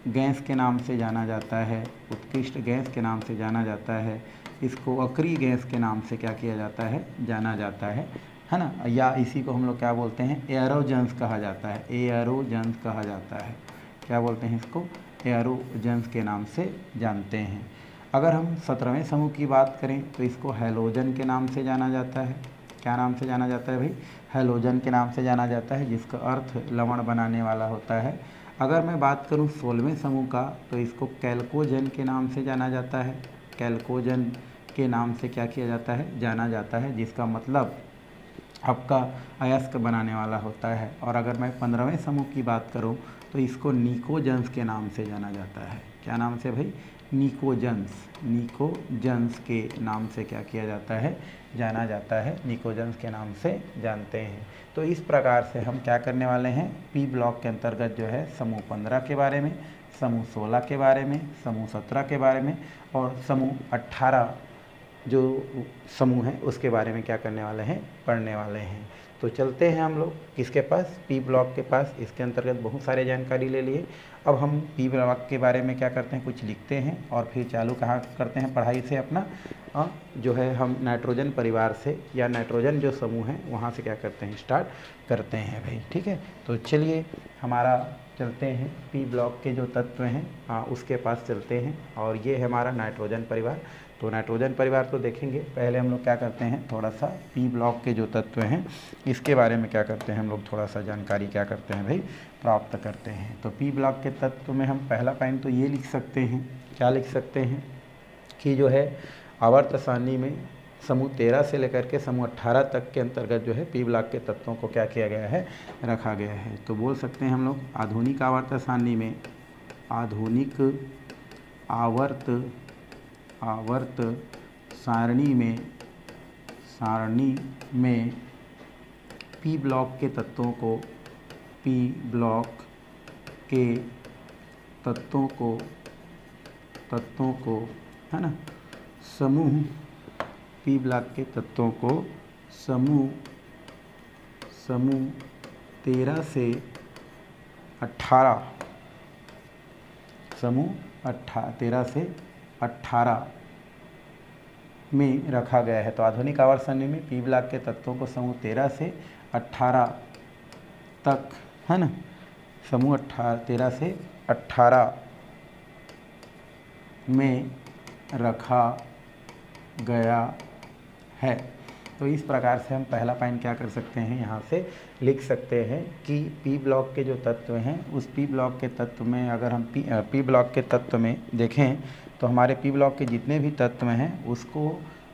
S1: गैस के नाम से जाना जाता है, उत्कृष्ट गैस के नाम से जाना जाता है। इसको अक्रिय गैस के नाम से क्या किया जाता है, जाना जाता है ना। या इसी को हम लोग क्या बोलते हैं, एयरोजेंस कहा जाता है, एयरोजेंस कहा जाता है। क्या बोलते हैं इसको, एयरोजेंस के नाम से जानते हैं। अगर हम 17वें समूह की बात करें तो इसको हैलोजन के नाम से जाना जाता है। क्या नाम से जाना जाता है भाई, हैलोजन के नाम से जाना जाता है, जिसका अर्थ लवण बनाने वाला होता है। अगर मैं बात करूं 16वें समूह का तो इसको कैल्कोजन के नाम से जाना जाता है, कैल्कोजन के नाम से क्या किया जाता है, जाना जाता है, जिसका मतलब आपका अयस्क बनाने वाला होता है। और अगर मैं 15वें समूह की बात करूं तो इसको निकोजन्स के नाम से जाना जाता है। क्या नाम से भाई, निकोजन्स, निकोजन्स के नाम से क्या किया जाता है, जाना जाता है, निकोजन्स के नाम से जानते हैं। तो इस प्रकार से हम क्या करने वाले हैं, पी ब्लॉक के अंतर्गत जो है समूह 15 के बारे में, समूह 16 के बारे में, समूह 17 के बारे में और समूह 18 जो समूह है उसके बारे में क्या करने वाले हैं, पढ़ने वाले हैं। तो चलते हैं हम लोग किसके पास, पी ब्लॉक के पास। इसके अंतर्गत बहुत सारे जानकारी ले लिए। अब हम पी ब्लॉक के बारे में क्या करते हैं, कुछ लिखते हैं और फिर चालू कहाँ करते हैं पढ़ाई से अपना जो है हम नाइट्रोजन परिवार से या नाइट्रोजन जो समूह है वहाँ से क्या करते हैं, स्टार्ट करते हैं भाई। ठीक है, तो चलिए हमारा चलते हैं पी ब्लॉक के जो तत्व हैं उसके पास चलते हैं। और ये है हमारा नाइट्रोजन परिवार। तो नाइट्रोजन परिवार तो देखेंगे, पहले हम लोग क्या करते हैं, थोड़ा सा पी ब्लॉक के जो तत्व हैं इसके बारे में क्या करते हैं, हम लोग थोड़ा सा जानकारी क्या करते हैं भाई, प्राप्त करते हैं। तो पी ब्लॉक के तत्व में हम पहला पॉइंट तो ये लिख सकते हैं, क्या लिख सकते हैं कि जो है आवर्त सारणी में समूह 13 से लेकर के समूह 18 तक के अंतर्गत जो है पी ब्लॉक के तत्वों को क्या किया गया है, रखा गया है। तो बोल सकते हैं हम लोग आधुनिक आवर्त सारणी में, आधुनिक आवर्त सारणी में पी ब्लॉक के तत्वों को, पी ब्लॉक के तत्वों को है ना, समूह पी ब्लॉक के तत्वों को समूह 13 से 18 समूह 13 से 18 में रखा गया है। तो आधुनिक आवर्त सारणी में पी ब्लॉक के तत्वों को समूह 13 से 18 तक है ना, समूह 13 से 18 में रखा गया है। तो इस प्रकार से हम पहला पॉइंट क्या कर सकते हैं, यहाँ से लिख सकते हैं कि पी ब्लॉक के जो तत्व हैं उस पी ब्लॉक के तत्व में अगर हम पी ब्लॉक के तत्व में देखें तो हमारे पी ब्लॉक के जितने भी तत्व हैं उसको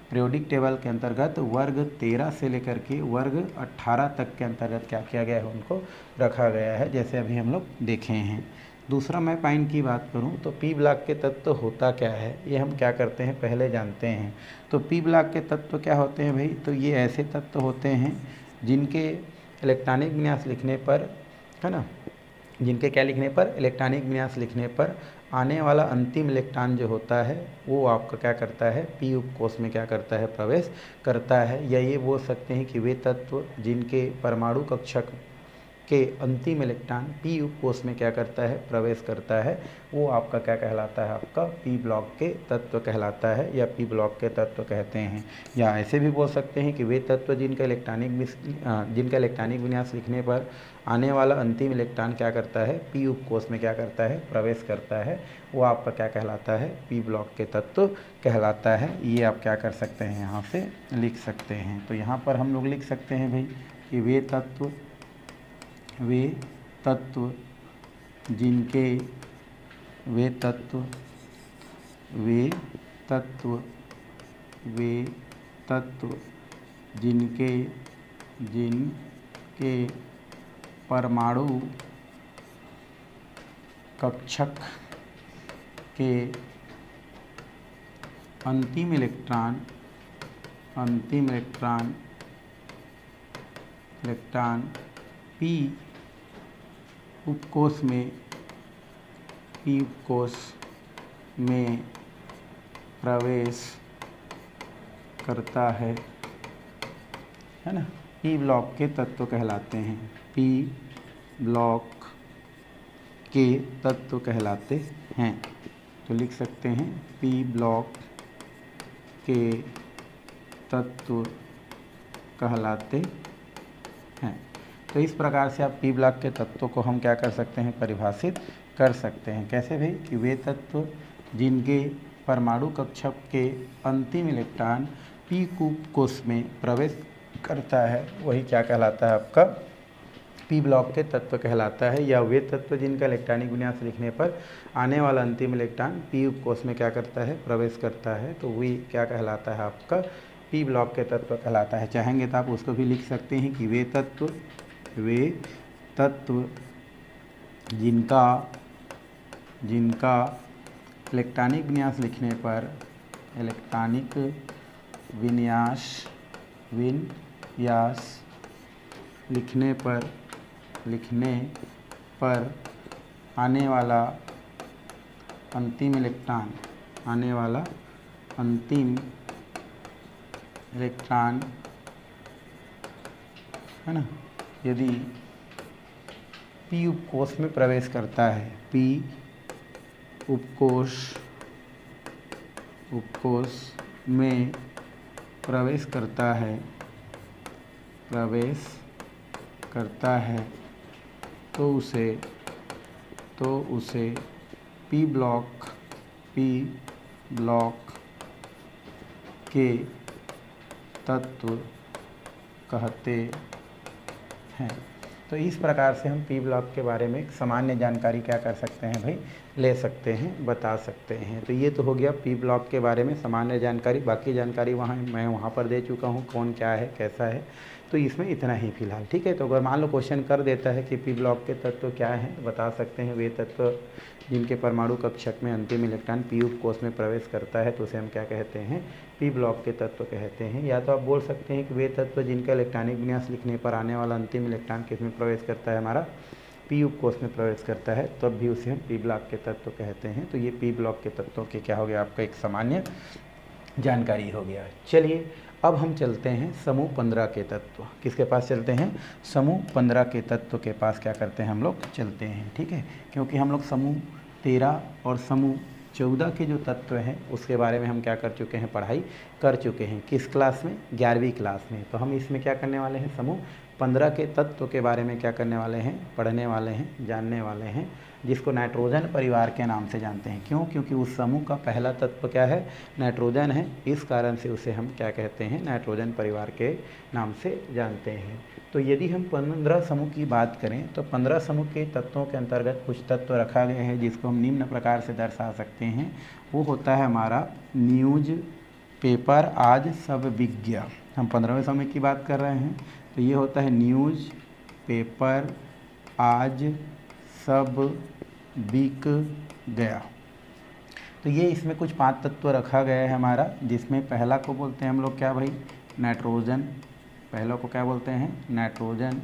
S1: पीरियोडिक टेबल के अंतर्गत वर्ग 13 से लेकर के वर्ग 18 तक के अंतर्गत क्या किया गया है, उनको रखा गया है, जैसे अभी हम लोग देखे हैं। दूसरा मैं पॉइंट की बात करूं तो पी ब्लॉक के तत्व होता क्या है, ये हम क्या करते हैं पहले जानते हैं। तो पी ब्लॉक के तत्व क्या होते हैं भाई, तो ये ऐसे तत्व होते हैं जिनके इलेक्ट्रॉनिक विन्यास लिखने पर है ना, जिनके क्या लिखने पर, इलेक्ट्रॉनिक विन्यास लिखने पर आने वाला अंतिम इलेक्ट्रॉन जो होता है वो आपका क्या करता है, पी उपकोष में क्या करता है, प्रवेश करता है। या ये बोल सकते हैं कि वे तत्व जिनके परमाणु कक्षक के अंतिम इलेक्ट्रॉन पी उपकोष में क्या करता है, प्रवेश करता है, वो आपका क्या कहलाता है, आपका पी ब्लॉक के तत्व कहलाता है या पी ब्लॉक के तत्व कहते हैं। या ऐसे भी बोल सकते हैं कि वे तत्व जिनका इलेक्ट्रॉनिक विन्यास लिखने पर आने वाला अंतिम इलेक्ट्रॉन क्या करता है, पी उपकोष में क्या करता है, प्रवेश करता है, वो आपका क्या कहलाता है, पी ब्लॉक के तत्व कहलाता है। ये आप क्या कर सकते हैं, यहाँ से लिख सकते हैं। तो यहाँ पर हम लोग लिख सकते हैं भाई कि वे तत्व जिनके परमाणु कक्षक के अंतिम इलेक्ट्रॉन पी उपकोष में प्रवेश करता है ना। पी ब्लॉक के तत्व कहलाते हैं, पी ब्लॉक के तत्व कहलाते हैं। तो लिख सकते हैं पी ब्लॉक के तत्व कहलाते हैं। तो इस प्रकार से आप पी ब्लॉक के तत्वों को हम क्या कर सकते हैं, परिभाषित कर सकते हैं। कैसे भाई, कि वे तत्व जिनके परमाणु कक्षक के अंतिम इलेक्ट्रॉन पी कोष में प्रवेश करता है वही क्या कहलाता है, आपका पी ब्लॉक के तत्व कहलाता है। या वे तत्व जिनका इलेक्ट्रॉनिक विन्यास लिखने पर आने वाला अंतिम इलेक्ट्रॉन पी उपकोष में क्या करता है, प्रवेश करता है, तो वही क्या कहलाता है, आपका पी ब्लॉक के तत्व कहलाता है। चाहेंगे तो आप उसको भी लिख सकते हैं कि वे तत्व जिनका इलेक्ट्रॉनिक विन्यास लिखने पर आने वाला अंतिम इलेक्ट्रॉन है ना, यदि पी उपकोष में प्रवेश करता है, पी उपकोष में प्रवेश करता है तो उसे पी ब्लॉक के तत्व कहते हैं। तो इस प्रकार से हम पी ब्लॉक के बारे में सामान्य जानकारी क्या कर सकते हैं भाई, ले सकते हैं, बता सकते हैं। तो ये तो हो गया पी ब्लॉक के बारे में सामान्य जानकारी। बाकी जानकारी मैं वहाँ पर दे चुका हूँ, कौन क्या है कैसा है, तो इसमें इतना ही फिलहाल, ठीक है। तो अगर मान लो क्वेश्चन कर देता है कि पी ब्लॉक के तत्व क्या हैं, बता सकते हैं वे तत्व जिनके परमाणु कक्षक में अंतिम इलेक्ट्रॉन पी उपकोष में प्रवेश करता है तो उसे हम क्या कहते हैं, पी ब्लॉक के तत्व कहते हैं। या तो आप बोल सकते हैं कि वे तत्व जिनका इलेक्ट्रॉनिक विन्यास लिखने पर आने वाला अंतिम इलेक्ट्रॉन किस में प्रवेश करता है, हमारा पी उपकोष में प्रवेश करता है, तब भी उसे हम पी ब्लॉक के तत्व कहते हैं। तो ये पी ब्लॉक के तत्वों के क्या हो गया, आपका एक सामान्य जानकारी हो गया। चलिए अब हम चलते हैं समूह 15 के तत्व। किसके पास चलते हैं, समूह 15 के तत्व के पास क्या करते हैं, हम लोग चलते हैं, ठीक है। क्योंकि हम लोग समूह 13 और समूह 14 के जो तत्व हैं उसके बारे में हम क्या कर चुके हैं, पढ़ाई कर चुके हैं। किस क्लास में, 11वीं क्लास में। तो हम इसमें क्या करने वाले हैं, समूह 15 के तत्व के बारे में क्या करने वाले हैं, पढ़ने वाले हैं, जानने वाले हैं, जिसको नाइट्रोजन परिवार के नाम से जानते हैं। क्यों, क्योंकि उस समूह का पहला तत्व क्या है, नाइट्रोजन है, इस कारण से उसे हम क्या कहते हैं, नाइट्रोजन परिवार के नाम से जानते हैं। तो यदि हम 15 समूह की बात करें तो 15 समूह के तत्वों के अंतर्गत कुछ तत्व रखा गया है जिसको हम निम्न प्रकार से दर्शा सकते हैं। वो होता है हमारा न्यूज पेपर आज सब बिक गया। हम 15वें समूह की बात कर रहे हैं, तो ये होता है न्यूज पेपर आज सब बिक गया। तो ये इसमें कुछ 5 तत्व रखा गया है हमारा, जिसमें पहला को बोलते हैं हम लोग क्या भाई, नाइट्रोजन। पहला को क्या बोलते हैं, नाइट्रोजन।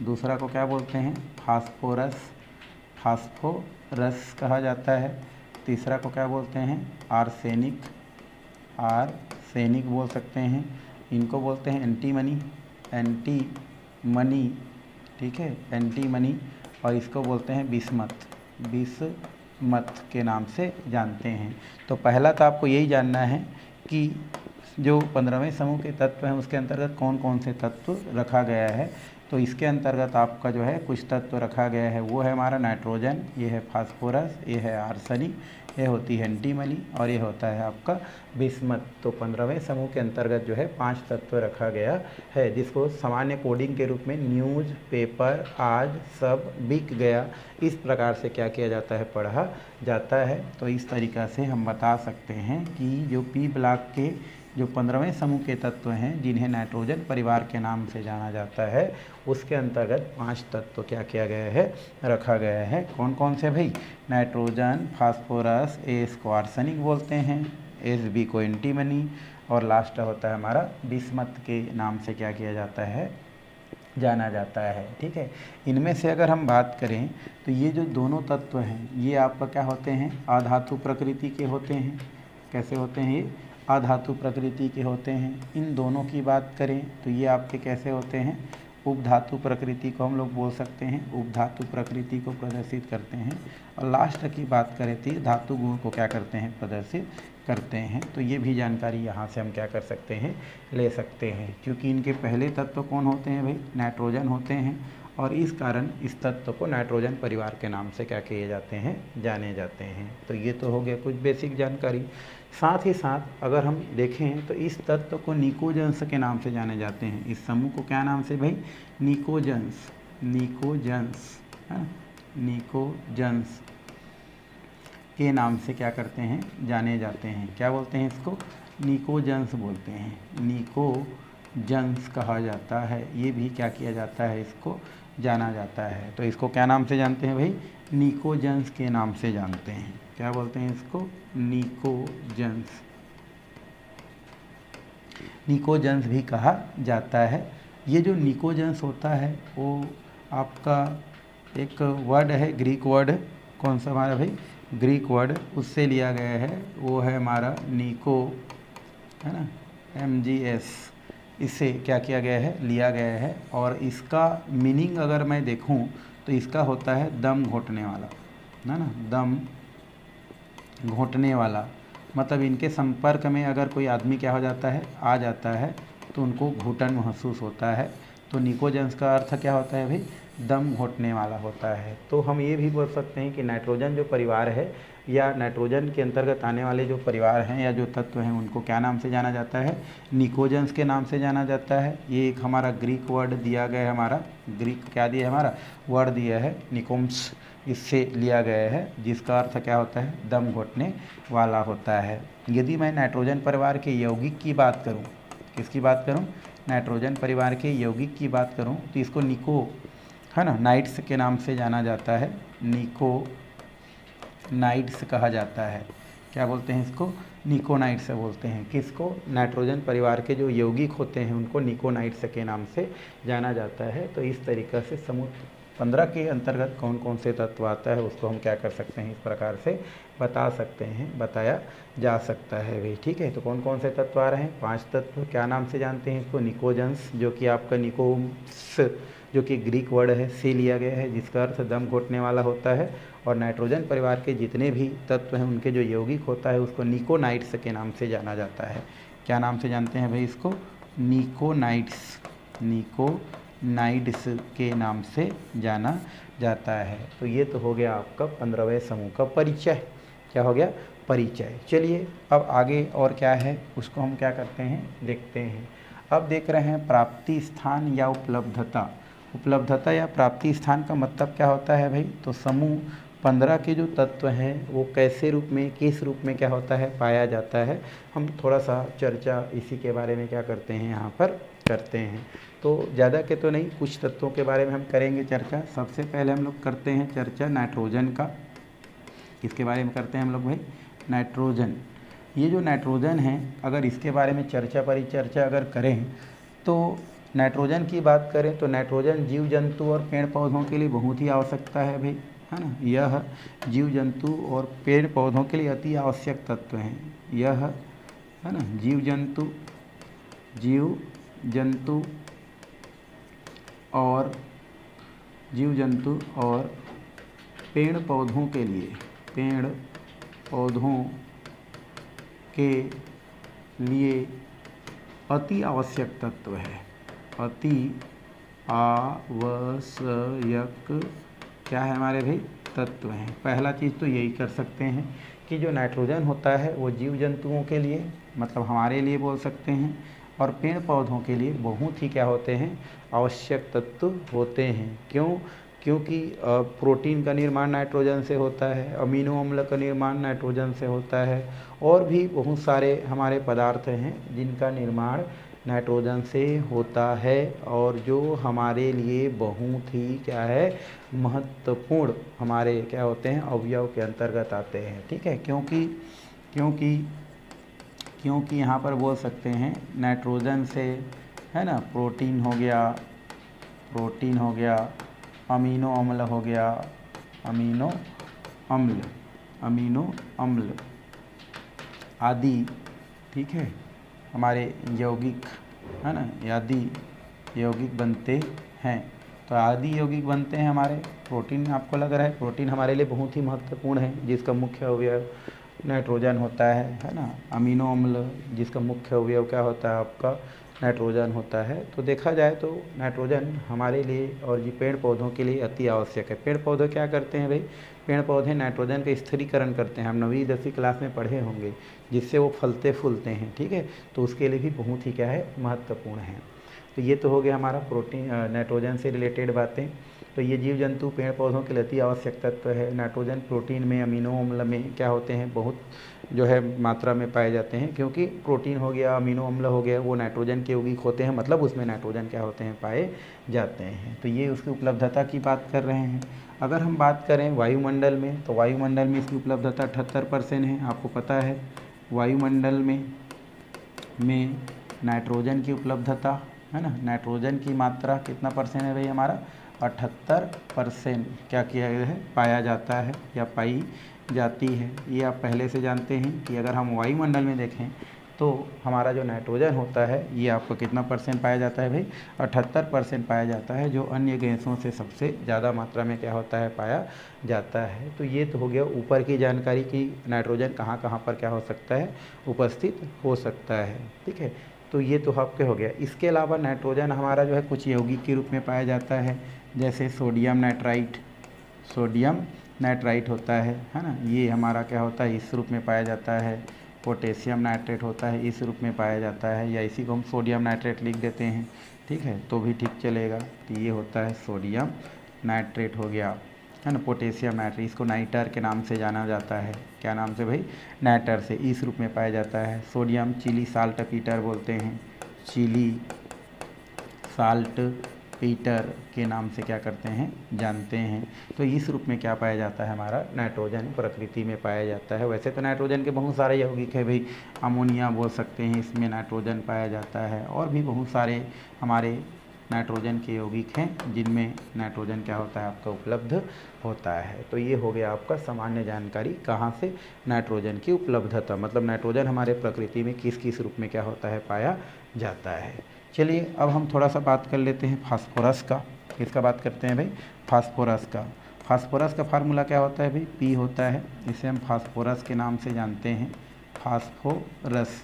S1: दूसरा को क्या बोलते हैं, फास्फोरस कहा जाता है। तीसरा को क्या बोलते हैं, आर्सेनिक बोल सकते हैं। इनको बोलते हैं एंटीमनी, ठीक है, एंटीमनी। और इसको बोलते हैं बिस्मथ के नाम से जानते हैं। तो पहला तो आपको यही जानना है कि जो 15वें समूह के तत्व हैं उसके अंतर्गत कौन कौन से तत्व रखा गया है। तो इसके अंतर्गत आपका जो है कुछ तत्व रखा गया है, वो है हमारा नाइट्रोजन, ये है फास्फोरस, ये है आर्सेनिक, ये होती है एंटीमनी और ये होता है आपका बिस्मथ। तो 15वें समूह के अंतर्गत जो है 5 तत्व रखा गया है, जिसको सामान्य कोडिंग के रूप में न्यूज़ पेपर आज सब बिक गया, इस प्रकार से क्या किया जाता है, पढ़ा जाता है। तो इस तरीक़ा से हम बता सकते हैं कि जो पी ब्लॉक के जो 15वें समूह के तत्व हैं जिन्हें नाइट्रोजन परिवार के नाम से जाना जाता है, उसके अंतर्गत 5 तत्व क्या किया गया है, रखा गया है। कौन कौन से भाई? नाइट्रोजन, फास्फोरस, एस को आर्सेनिक बोलते हैं, Sb को एंटीमनी, और लास्ट होता है हमारा बिस्मथ के नाम से क्या किया जाता है, जाना जाता है। ठीक है, इनमें से अगर हम बात करें तो ये जो दोनों तत्व हैं ये आपका क्या होते हैं, अधातु प्रकृति के होते हैं। कैसे होते हैं? ये अधातु प्रकृति के होते हैं। इन दोनों की बात करें तो ये आपके कैसे होते हैं, उपधातु प्रकृति को हम लोग बोल सकते हैं, उपधातु प्रकृति को प्रदर्शित करते हैं। और लास्ट की बात करें तो धातु गुण को क्या करते हैं, प्रदर्शित करते हैं। तो ये भी जानकारी यहाँ से हम क्या कर सकते हैं, ले सकते हैं, क्योंकि इनके पहले तत्व कौन होते हैं भाई, नाइट्रोजन होते हैं, और इस कारण इस तत्व को नाइट्रोजन परिवार के नाम से क्या किए जाते हैं, जाने जाते हैं। तो ये तो हो गया कुछ बेसिक जानकारी। साथ ही साथ अगर हम देखें तो इस तत्व को निकोजन्स के नाम से जाने जाते हैं। इस समूह को क्या नाम से भाई, निकोजन्स, निकोजन्स, निकोजन्स के नाम से क्या करते हैं, जाने जाते हैं। क्या बोलते हैं इसको, निकोजन्स बोलते हैं, निकोजन्स कहा जाता है। ये भी क्या किया जाता है, इसको जाना जाता है। तो इसको क्या नाम से जानते हैं भाई, निकोजन्स के नाम से जानते हैं। क्या बोलते हैं इसको, निकोजन्स, निकोजन्स भी कहा जाता है। ये जो निकोजन्स होता है वो आपका एक वर्ड है, ग्रीक वर्ड, कौन सा हमारा भाई, ग्रीक वर्ड, उससे लिया गया है, वो है हमारा निको, है ना, MGS, इससे क्या किया गया है, लिया गया है। और इसका मीनिंग अगर मैं देखूं तो इसका होता है दम घोटने वाला, है ना, दम घोटने वाला। मतलब इनके संपर्क में अगर कोई आदमी क्या हो जाता है, आ जाता है, तो उनको घुटन महसूस होता है। तो निकोजन्स का अर्थ क्या होता है भाई, दम घोटने वाला होता है। तो हम ये भी बोल सकते हैं कि नाइट्रोजन जो परिवार है या नाइट्रोजन के अंतर्गत आने वाले जो परिवार हैं या जो तत्व हैं उनको क्या नाम से जाना जाता है, निकोजन्स के नाम से जाना जाता है। ये एक हमारा ग्रीक वर्ड दिया गया है, हमारा ग्रीक क्या दिया है, हमारा वर्ड दिया है निकोम्स, इससे लिया गया है, जिसका अर्थ क्या होता है, दम घोटने वाला होता है। यदि मैं नाइट्रोजन परिवार के यौगिक की बात करूँ, किसकी बात करूँ, नाइट्रोजन परिवार के यौगिक की बात करूँ, तो इसको निको, है ना, नाइट्स के नाम से जाना जाता है, निको नाइट्स कहा जाता है। क्या बोलते हैं इसको, निकोनाइट्स बोलते हैं। किसको, नाइट्रोजन परिवार के जो यौगिक होते हैं उनको निकोनाइट्स के नाम से जाना जाता है। तो इस तरीक़े से समूह 15 के अंतर्गत कौन कौन से तत्व आता है उसको हम क्या कर सकते हैं, इस प्रकार से बता सकते हैं, बताया जा सकता है भाई। ठीक है, तो कौन कौन से तत्व आ रहे हैं, 5 तत्व। क्या नाम से जानते हैं इसको, निकोजन्स, जो कि आपका निकोम्स, जो कि ग्रीक वर्ड है, से लिया गया है, जिसका अर्थ दम घोटने वाला होता है। और नाइट्रोजन परिवार के जितने भी तत्व हैं उनके जो यौगिक होता है उसको निकोनाइट्स के नाम से जाना जाता है। क्या नाम से जानते हैं भाई इसको, निकोनाइट्स, निकोनाइट्स के नाम से जाना जाता है। तो ये तो हो गया आपका 15वें समूह का परिचय। क्या हो गया, परिचय। चलिए अब आगे और क्या है उसको हम क्या करते हैं, देखते हैं। अब देख रहे हैं प्राप्ति स्थान या उपलब्धता। उपलब्धता या प्राप्ति स्थान का मतलब क्या होता है भाई, तो समूह 15 के जो तत्व हैं वो कैसे रूप में, किस रूप में क्या होता है, पाया जाता है। हम थोड़ा सा चर्चा इसी के बारे में क्या करते हैं, यहाँ पर करते हैं। तो ज़्यादा के तो नहीं, कुछ तत्वों के बारे में हम करेंगे चर्चा। सबसे पहले हम लोग करते हैं चर्चा नाइट्रोजन का। किसके बारे में करते हैं हम लोग भाई, नाइट्रोजन। ये जो नाइट्रोजन है, अगर इसके बारे में चर्चा परिचर्चा अगर करें तो नाइट्रोजन की बात करें तो नाइट्रोजन जीव जंतु और पेड़ पौधों के लिए बहुत ही आवश्यकता है भाई, है ना। यह जीव जंतु और पेड़ पौधों के लिए अति आवश्यक तत्व हैं। यह, है ना, जीव जंतु और पेड़ पौधों के लिए अति आवश्यक तत्व है। अति आवश्यक क्या है हमारे भाई, तत्व हैं। पहला चीज़ तो यही कर सकते हैं कि जो नाइट्रोजन होता है वो जीव जंतुओं के लिए, मतलब हमारे लिए बोल सकते हैं, और पेड़ पौधों के लिए बहुत ही क्या होते हैं, आवश्यक तत्व होते हैं। क्यों, क्योंकि प्रोटीन का निर्माण नाइट्रोजन से होता है, अमीनो अम्ल का निर्माण नाइट्रोजन से होता है, और भी बहुत सारे हमारे पदार्थ हैं जिनका निर्माण नाइट्रोजन से होता है, और जो हमारे लिए बहुत ही क्या है, महत्वपूर्ण हमारे क्या होते हैं, अवयव के अंतर्गत आते हैं। ठीक है, क्योंकि क्योंकि क्योंकि यहाँ पर बोल सकते हैं नाइट्रोजन से, है ना, प्रोटीन हो गया, अमीनो अम्ल हो गया, अमीनो अम्ल आदि, ठीक है, हमारे यौगिक, है ना, आदि यौगिक बनते हैं। तो आदि यौगिक बनते हैं हमारे। प्रोटीन, आपको लग रहा है प्रोटीन हमारे लिए बहुत ही महत्वपूर्ण है, जिसका मुख्य अवयव नाइट्रोजन होता है ना। अमीनो अम्ल जिसका मुख्य अवयव क्या होता है आपका, नाइट्रोजन होता है। तो देखा जाए तो नाइट्रोजन हमारे लिए और जी पेड़ पौधों के लिए अति आवश्यक है। पेड़ पौधे क्या करते हैं भाई, पेड़ पौधे नाइट्रोजन का स्थिरीकरण करते हैं। हम 9वीं 10वीं क्लास में पढ़े होंगे, जिससे वो फलते फूलते हैं। ठीक है, तो उसके लिए भी बहुत ही क्या है, महत्वपूर्ण है। तो ये तो हो गया हमारा प्रोटीन, नाइट्रोजन से रिलेटेड बातें। तो ये जीव जंतु पेड़ पौधों के लिए अति आवश्यक तत्व है। नाइट्रोजन प्रोटीन में, अमीनो अम्ल में क्या होते हैं, बहुत जो है मात्रा में पाए जाते हैं। क्योंकि प्रोटीन हो गया, अमीनो अम्ल हो गया, वो नाइट्रोजन के यौगिक होते हैं, मतलब उसमें नाइट्रोजन क्या होते हैं, पाए जाते हैं। तो ये उसकी उपलब्धता की बात कर रहे हैं। अगर हम बात करें वायुमंडल में, तो वायुमंडल में इसकी उपलब्धता 78% है। आपको पता है वायुमंडल में नाइट्रोजन की उपलब्धता, है ना, नाइट्रोजन की मात्रा कितना परसेंट है भाई हमारा, 78% क्या किया गया है, पाया जाता है या पाई जाती है। ये आप पहले से जानते हैं कि अगर हम वायुमंडल में देखें तो हमारा जो नाइट्रोजन होता है ये आपको कितना परसेंट पाया जाता है भाई, 78% पाया जाता है, जो अन्य गैसों से सबसे ज़्यादा मात्रा में क्या होता है, पाया जाता है। तो ये तो हो गया ऊपर की जानकारी कि नाइट्रोजन कहाँ कहाँ पर क्या हो सकता है, उपस्थित हो सकता है। ठीक है, तो ये तो आपके हो गया। इसके अलावा नाइट्रोजन हमारा जो है कुछ यौगिक के रूप में पाया जाता है, जैसे सोडियम नाइट्राइट होता है ना, ये हमारा क्या होता है, इस रूप में पाया जाता है। पोटेशियम नाइट्रेट होता है, इस रूप में पाया जाता है, या इसी को हम सोडियम नाइट्रेट लिख देते हैं। ठीक है, तो भी ठीक चलेगा। तो ये होता है सोडियम नाइट्रेट हो गया, है ना। पोटेशियम नाइट्रेट, इसको नाइटर के नाम से जाना जाता है। क्या नाम से भाई, नाइटर से, इस रूप में पाया जाता है। सोडियम चिली साल्ट पीटर बोलते हैं, चिली साल्ट पीटर के नाम से क्या करते हैं, जानते हैं। तो इस रूप में क्या पाया जाता है, हमारा नाइट्रोजन प्रकृति में पाया जाता है। वैसे तो नाइट्रोजन के बहुत सारे यौगिक है भाई, अमोनिया बोल सकते हैं, इसमें नाइट्रोजन पाया जाता है, और भी बहुत सारे हमारे नाइट्रोजन के यौगिक हैं जिनमें नाइट्रोजन क्या होता है, आपका उपलब्ध होता है। तो ये हो गया आपका सामान्य जानकारी, कहाँ से, नाइट्रोजन की उपलब्धता, मतलब नाइट्रोजन हमारे प्रकृति में किस किस रूप में क्या होता है, पाया जाता है। चलिए अब हम थोड़ा सा बात कर लेते हैं फास्फोरस का। किसका बात करते हैं भाई, फास्फोरस का। फास्फोरस का फार्मूला क्या होता है भाई, पी होता है, इसे हम फास्फोरस के नाम से जानते हैं, फास्फोरस।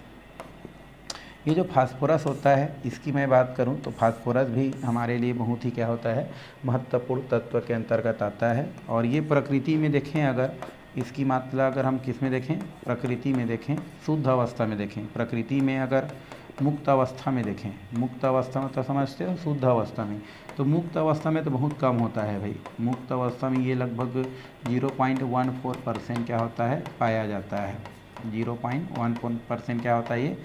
S1: ये जो फास्फोरस होता है, इसकी मैं बात करूं तो फास्फोरस भी हमारे लिए बहुत ही क्या होता है, महत्वपूर्ण तत्व के अंतर्गत आता है। और ये प्रकृति में देखें, अगर इसकी मात्रा अगर हम किस में देखें, प्रकृति में देखें, शुद्ध अवस्था में देखें, प्रकृति में अगर मुक्त अवस्था में देखें, मुक्त अवस्था में तो समझते हो, शुद्ध अवस्था में, तो मुक्त अवस्था में तो बहुत कम होता है भाई। मुक्त अवस्था में ये लगभग 0.14% क्या होता है, पाया जाता है। 0.14% क्या होता है, ये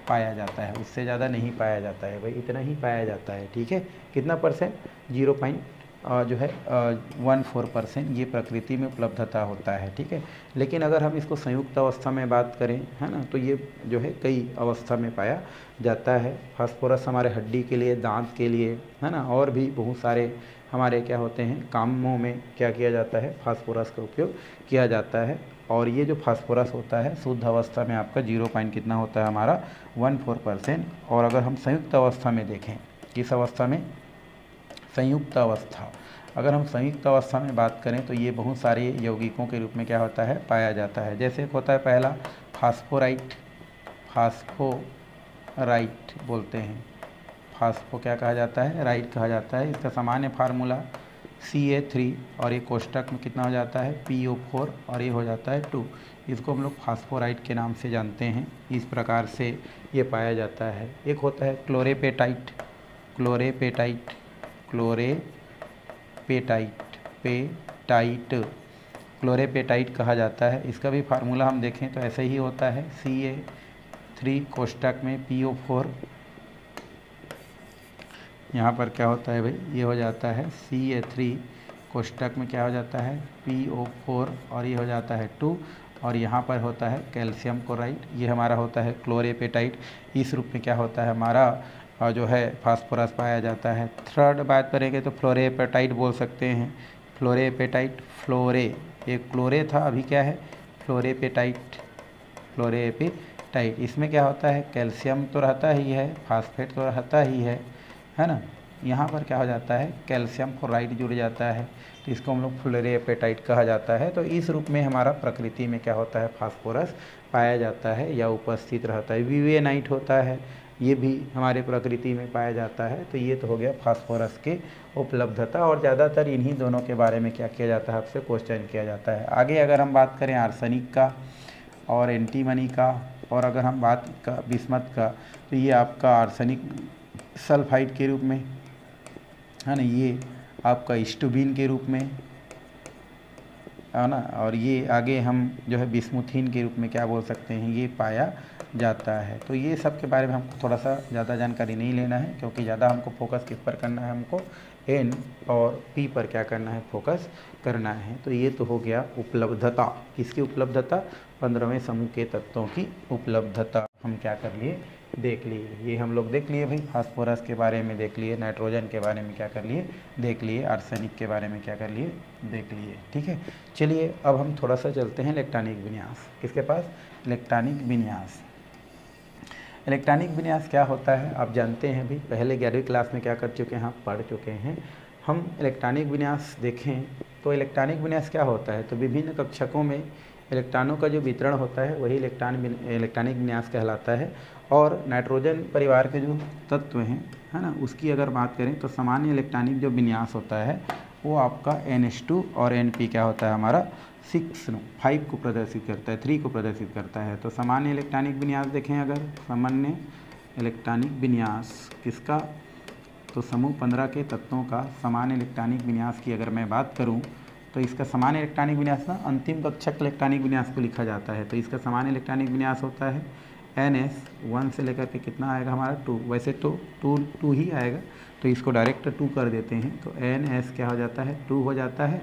S1: पाया जाता है, उससे ज़्यादा नहीं पाया जाता है भाई, इतना ही पाया जाता है। ठीक है, कितना परसेंट, 0.14% ये प्रकृति में उपलब्धता होता है। ठीक है, लेकिन अगर हम इसको संयुक्त अवस्था में बात करें, है ना, तो ये जो है कई अवस्था में पाया जाता है। फास्फोरस हमारे हड्डी के लिए, दांत के लिए, है ना, और भी बहुत सारे हमारे क्या होते हैं, कामों में क्या किया जाता है, फास्फोरस का उपयोग किया जाता है। और ये जो फास्फोरस होता है शुद्ध अवस्था में आपका 0 पॉइंट कितना होता है हमारा, 14%। और अगर हम संयुक्त अवस्था में देखें, किस अवस्था में, संयुक्त अवस्था, अगर हम संयुक्त अवस्था में बात करें तो ये बहुत सारे यौगिकों के रूप में क्या होता है, पाया जाता है। जैसे होता है पहला फास्फोराइट, फास्फोराइट बोलते हैं, फास्फो क्या कहा जाता है, राइट कहा जाता है। इसका सामान्य फार्मूला Ca3, और ये कोष्टक में कितना हो जाता है, PO4, और ये हो जाता है 2। इसको हम लोग फास्फोराइट के नाम से जानते हैं। इस प्रकार से ये पाया जाता है। एक होता है क्लोरेपेटाइट, क्लोरेपेटाइट क्लोरेपेटाइट कहा जाता है। इसका भी फार्मूला हम देखें तो ऐसे ही होता है, Ca3 कोष्टक में PO4, यहाँ पर क्या होता है भाई, ये हो जाता है Ca3 कोष्टक में क्या हो जाता है PO4 और ये हो जाता है 2, और यहाँ पर होता है कैल्शियम क्लोराइड, ये हमारा होता है क्लोरेपेटाइट। इस रूप में क्या होता है हमारा जो है फास्फोरस पाया जाता है। थर्ड बात करेंगे तो फ्लोरेपेटाइट बोल सकते हैं। फ्लोरेपेटाइट, फ्लोरे एक क्लोरे था, अभी क्या है फ्लोरेपेटाइट। इसमें क्या होता है कैल्शियम तो रहता ही है, फास्फेट तो रहता ही है ना। यहाँ पर क्या हो जाता है कैल्शियम क्लोराइड जुड़ जाता है, तो इसको हम लोग फ्लोरेपेटाइट कहा जाता है। तो इस रूप में हमारा प्रकृति में क्या होता है फास्फोरस पाया जाता है या उपस्थित रहता है। विवेनाइट होता है, ये भी हमारे प्रकृति में पाया जाता है। तो ये तो हो गया फास्फोरस के उपलब्धता, और ज़्यादातर इन्हीं दोनों के बारे में क्या किया जाता है, आपसे क्वेश्चन किया जाता है। आगे अगर हम बात करें आर्सेनिक का और एंटीमनी का, और अगर हम बात का बिस्मथ का, तो ये आपका आर्सेनिक सल्फाइड के रूप में है ना, ये आपका स्टुबिन के रूप में है ना, और ये आगे हम जो है बिस्मुथीन के रूप में क्या बोल सकते हैं, ये पाया जाता है। तो ये सब के बारे में हमको थोड़ा सा ज़्यादा जानकारी नहीं लेना है, क्योंकि ज़्यादा हमको फोकस किस पर करना है, हमको N और P पर क्या करना है, फोकस करना है। तो ये तो हो गया उपलब्धता, किसकी उपलब्धता, 15वें समूह के तत्वों की उपलब्धता हम क्या कर लिए, देख लिए। ये हम लोग देख लिए भाई, फास्फोरस के बारे में देख लिए, नाइट्रोजन के बारे में क्या कर लिए, देख लिए, आर्सेनिक के बारे में क्या कर लिए, देख लिए। ठीक है, चलिए अब हम थोड़ा सा चलते हैं इलेक्ट्रॉनिक विन्यास। किसके पास, इलेक्ट्रॉनिक विन्यास। इलेक्ट्रॉनिक विन्यास क्या होता है आप जानते हैं भी, पहले 11वीं क्लास में क्या कर चुके हैं, आप पढ़ चुके हैं। हम इलेक्ट्रॉनिक विन्यास देखें तो इलेक्ट्रॉनिक विन्यास क्या होता है, तो विभिन्न कक्षकों में इलेक्ट्रॉनों का जो वितरण होता है वही इलेक्ट्रॉनिक विन्यास कहलाता है। और नाइट्रोजन परिवार के जो तत्व हैं है ना, उसकी अगर बात करें तो सामान्य इलेक्ट्रॉनिक जो विन्यास होता है वो आपका NH2 और Np क्या होता है हमारा 5 को प्रदर्शित करता है, 3 को प्रदर्शित करता है। तो सामान्य इलेक्ट्रॉनिक विन्यास देखें, अगर सामान्य इलेक्ट्रॉनिक विन्यास किसका, तो समूह 15 के तत्वों का सामान्य इलेक्ट्रॉनिक विन्यास की अगर मैं बात करूं तो इसका सामान्य इलेक्ट्रॉनिक विन्यास ना अंतिम कक्षक इलेक्ट्रॉनिक विन्यास को लिखा जाता है। तो इसका सामान्य इलेक्ट्रॉनिक विन्यास होता है NS 1 से लेकर के कितना आएगा हमारा 2, वैसे तो 2 ही आएगा, तो इसको डायरेक्ट 2 कर देते हैं। तो NS क्या हो जाता है 2 हो जाता है,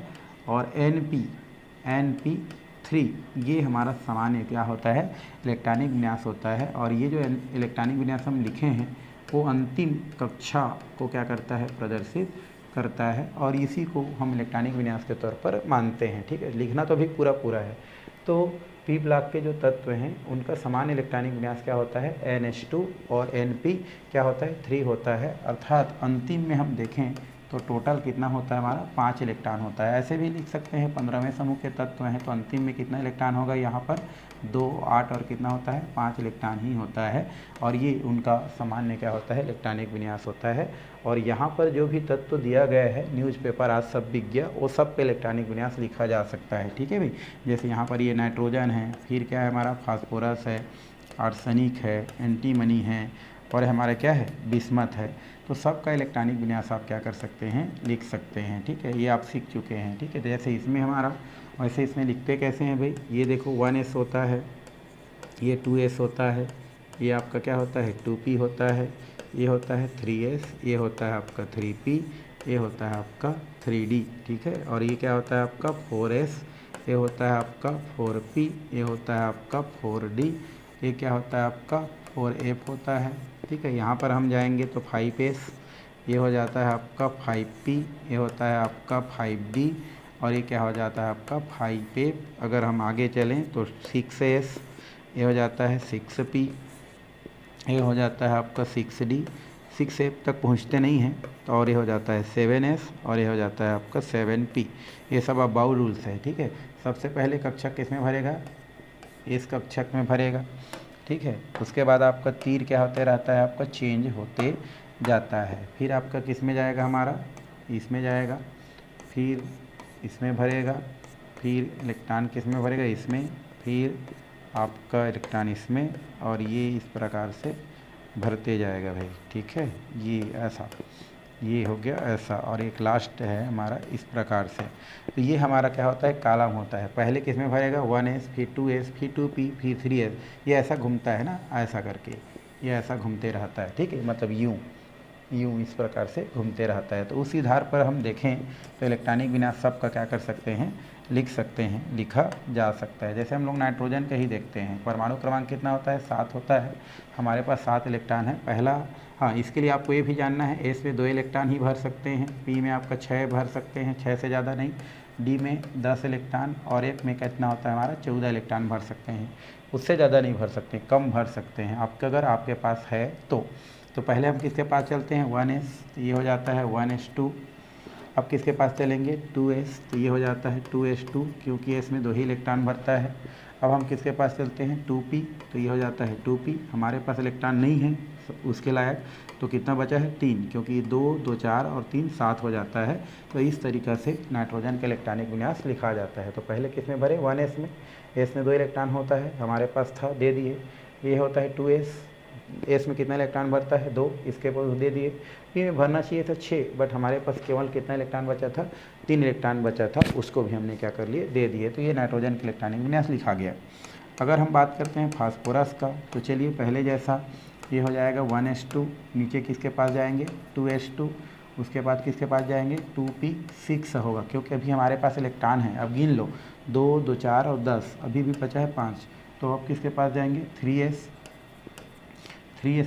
S1: और NP 3 ये हमारा सामान्य क्या होता है इलेक्ट्रॉनिक विन्यास होता है। और ये जो इलेक्ट्रॉनिक विन्यास हम लिखे हैं वो अंतिम कक्षा को क्या करता है, प्रदर्शित करता है, और इसी को हम इलेक्ट्रॉनिक विन्यास के तौर पर मानते हैं। ठीक है, लिखना तो अभी पूरा है। तो P ब्लॉक के जो तत्व हैं उनका समान इलेक्ट्रॉनिक विन्यास क्या होता है, NH2 और Np क्या होता है 3 होता है। अर्थात अंतिम में हम देखें तो टोटल कितना होता है हमारा 5 इलेक्ट्रॉन होता है। ऐसे भी लिख सकते हैं 15वें समूह के तत्व हैं तो अंतिम में कितना इलेक्ट्रॉन होगा, यहाँ पर 2, 8 और कितना होता है 5 इलेक्ट्रॉन ही होता है। और ये उनका सामान्य क्या होता है इलेक्ट्रॉनिक विन्यास होता है। और यहाँ पर जो भी तत्व दिया गया है न्यूज़पेपर आज सब बिक गया, वो सब पे इलेक्ट्रॉनिक विन्यास लिखा जा सकता है। ठीक है भाई, जैसे यहाँ पर ये नाइट्रोजन है, फिर क्या है हमारा फास्फोरस है, आर्सेनिक है, एंटीमनी है, और हमारा क्या है बिस्मथ है। तो सबका इलेक्ट्रॉनिक विन्यास आप क्या कर सकते हैं, लिख सकते हैं। ठीक है, ये आप सीख चुके हैं। ठीक है, तो जैसे इसमें हमारा, वैसे इसमें लिखते कैसे हैं भाई, ये देखो 1s होता है, ये 2s होता है, ये आपका क्या होता है 2p होता है, ये होता है 3s, ये होता है आपका 3p, ये होता है आपका 3d। ठीक है, और ये क्या होता है आपका 4s, ये होता है आपका 4p, ये होता है आपका 4d, ये क्या होता है आपका 4f होता है। ठीक है, यहाँ पर हम जाएंगे तो 5s, ये हो जाता है आपका 5p, ये होता है आपका 5d, और ये क्या हो जाता है आपका 5f। अगर हम आगे चलें तो 6s, ये हो जाता है 6p, ये हो जाता है आपका 6d, 6f तक पहुँचते नहीं हैं तो, और ये हो जाता है 7s, और ये हो जाता है आपका 7p। ये सब अबाउ रूल्स है। ठीक है, सबसे पहले कक्षक किस में भरेगा, इस कक्षक में भरेगा। ठीक है, उसके बाद आपका तीर क्या होते रहता है, आपका चेंज होते जाता है। फिर आपका किस में जाएगा हमारा, इसमें जाएगा, फिर इसमें भरेगा, फिर इलेक्ट्रॉन किस में भरेगा, इसमें, फिर आपका इलेक्ट्रॉन इसमें, और ये इस प्रकार से भरते जाएगा भाई। ठीक है, ये ऐसा। ये हो गया ऐसा, और एक लास्ट है हमारा इस प्रकार से। तो ये हमारा क्या होता है, कॉलम होता है। पहले किस में भरेगा, 1s, फिर 2s, फिर 2p, फिर 3s। ये ऐसा घूमता है ना, ऐसा करके ये ऐसा घूमते रहता है, ठीक है, मतलब यूँ यूँ इस प्रकार से घूमते रहता है। तो उसी आधार पर हम देखें तो इलेक्ट्रॉनिक विन्यास सब का क्या कर सकते हैं, लिख सकते हैं, लिखा जा सकता है। जैसे हम लोग नाइट्रोजन का ही देखते हैं, परमाणु क्रमांक कितना होता है, 7 होता है। हमारे पास 7 इलेक्ट्रॉन है। पहला, हाँ इसके लिए आपको ये भी जानना है, एस में 2 इलेक्ट्रॉन ही भर सकते हैं, पी में आपका 6 भर सकते हैं, 6 से ज़्यादा नहीं, डी में 10 इलेक्ट्रॉन, और एफ में कितना होता है हमारा, 14 इलेक्ट्रॉन भर सकते हैं। उससे ज़्यादा नहीं भर सकते, कम भर सकते हैं आपके, अगर आपके पास है तो पहले हम किसके पास चलते हैं, 1s, तो ये हो जाता है 1s2। अब किसके पास चलेंगे, 2s, तो ये हो जाता है 2s2, क्योंकि s में 2 ही इलेक्ट्रॉन भरता है। अब हम किसके पास चलते हैं, 2p, तो ये हो जाता है 2p। हमारे पास इलेक्ट्रॉन नहीं है उसके लायक, तो कितना बचा है, 3, क्योंकि 2 2 4 और 3 7 हो जाता है। तो इस तरीक़ा से नाइट्रोजन का इलेक्ट्रॉनिक विन्यास लिखा जाता है। तो पहले किस में भरे, 1s में, s में 2 इलेक्ट्रॉन होता है, हमारे पास था, दे दिए। ये होता है 2s, एस में कितना इलेक्ट्रॉन भरता है, 2, इसके पास दे दिए। पी में भरना चाहिए था 6, बट हमारे पास केवल कितना इलेक्ट्रॉन बचा था, 3 इलेक्ट्रॉन बचा था, उसको भी हमने क्या कर लिए, दे दिए। तो ये नाइट्रोजन का इलेक्ट्रॉनिक विन्यास लिखा गया। अगर हम बात करते हैं फास्फोरस का, तो चलिए पहले जैसा ये हो जाएगा 1s2, नीचे किसके पास जाएंगे, 2s2, उसके बाद किसके पास जाएंगे, 2p6 होगा, क्योंकि अभी हमारे पास इलेक्ट्रॉन है। अब गिन लो, 2 2 4 और 10, अभी भी बचा है 5। तो अब किसके पास जाएंगे, 3s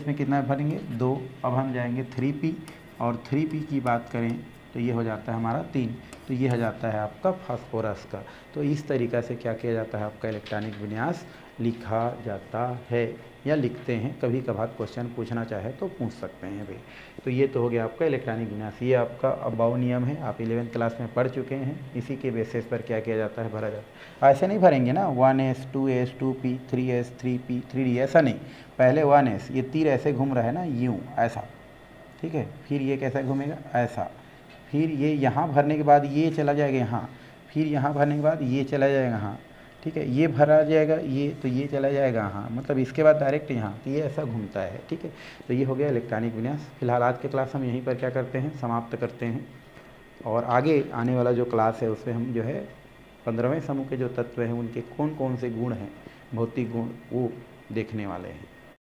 S1: में कितना भरेंगे, 2। अब हम जाएंगे 3p, और 3p की बात करें तो ये हो जाता है हमारा 3। तो ये हो जाता है आपका फास्फोरस का। तो इस तरीक़ा से क्या किया जाता है, आपका इलेक्ट्रॉनिक विन्यास लिखा जाता है, या लिखते हैं। कभी कभार क्वेश्चन पूछना चाहे तो पूछ सकते हैं भाई। तो ये तो हो गया आपका इलेक्ट्रॉनिक विन्यास। ये आपका अबाव नियम है, आप 11th क्लास में पढ़ चुके हैं। इसी के बेसिस पर क्या किया जाता है, भरा जाता है। ऐसे नहीं भरेंगे ना, 1s 2s 2p 3s 3p 3d, ऐसा नहीं। पहले 1s, ये तीर ऐसे घूम रहा है ना, यूँ ऐसा, ठीक है, फिर ये कैसा घूमेगा, ऐसा, फिर ये यहाँ भरने के बाद ये चला जाएगा यहाँ, फिर यहाँ भरने के बाद ये चला जाएगा यहाँ, ठीक है, ये भरा जाएगा ये, तो ये चला जाएगा यहाँ, मतलब इसके बाद डायरेक्ट यहाँ, तो ये ऐसा घूमता है, ठीक है। तो ये हो गया इलेक्ट्रॉनिक विन्यास। फिलहाल आज के क्लास हम यहीं पर क्या करते हैं, समाप्त करते हैं। और आगे आने वाला जो क्लास है उसमें हम जो है 15वें समूह के जो तत्व हैं उनके कौन कौन से गुण हैं, भौतिक गुण, वो देखने वाले हैं।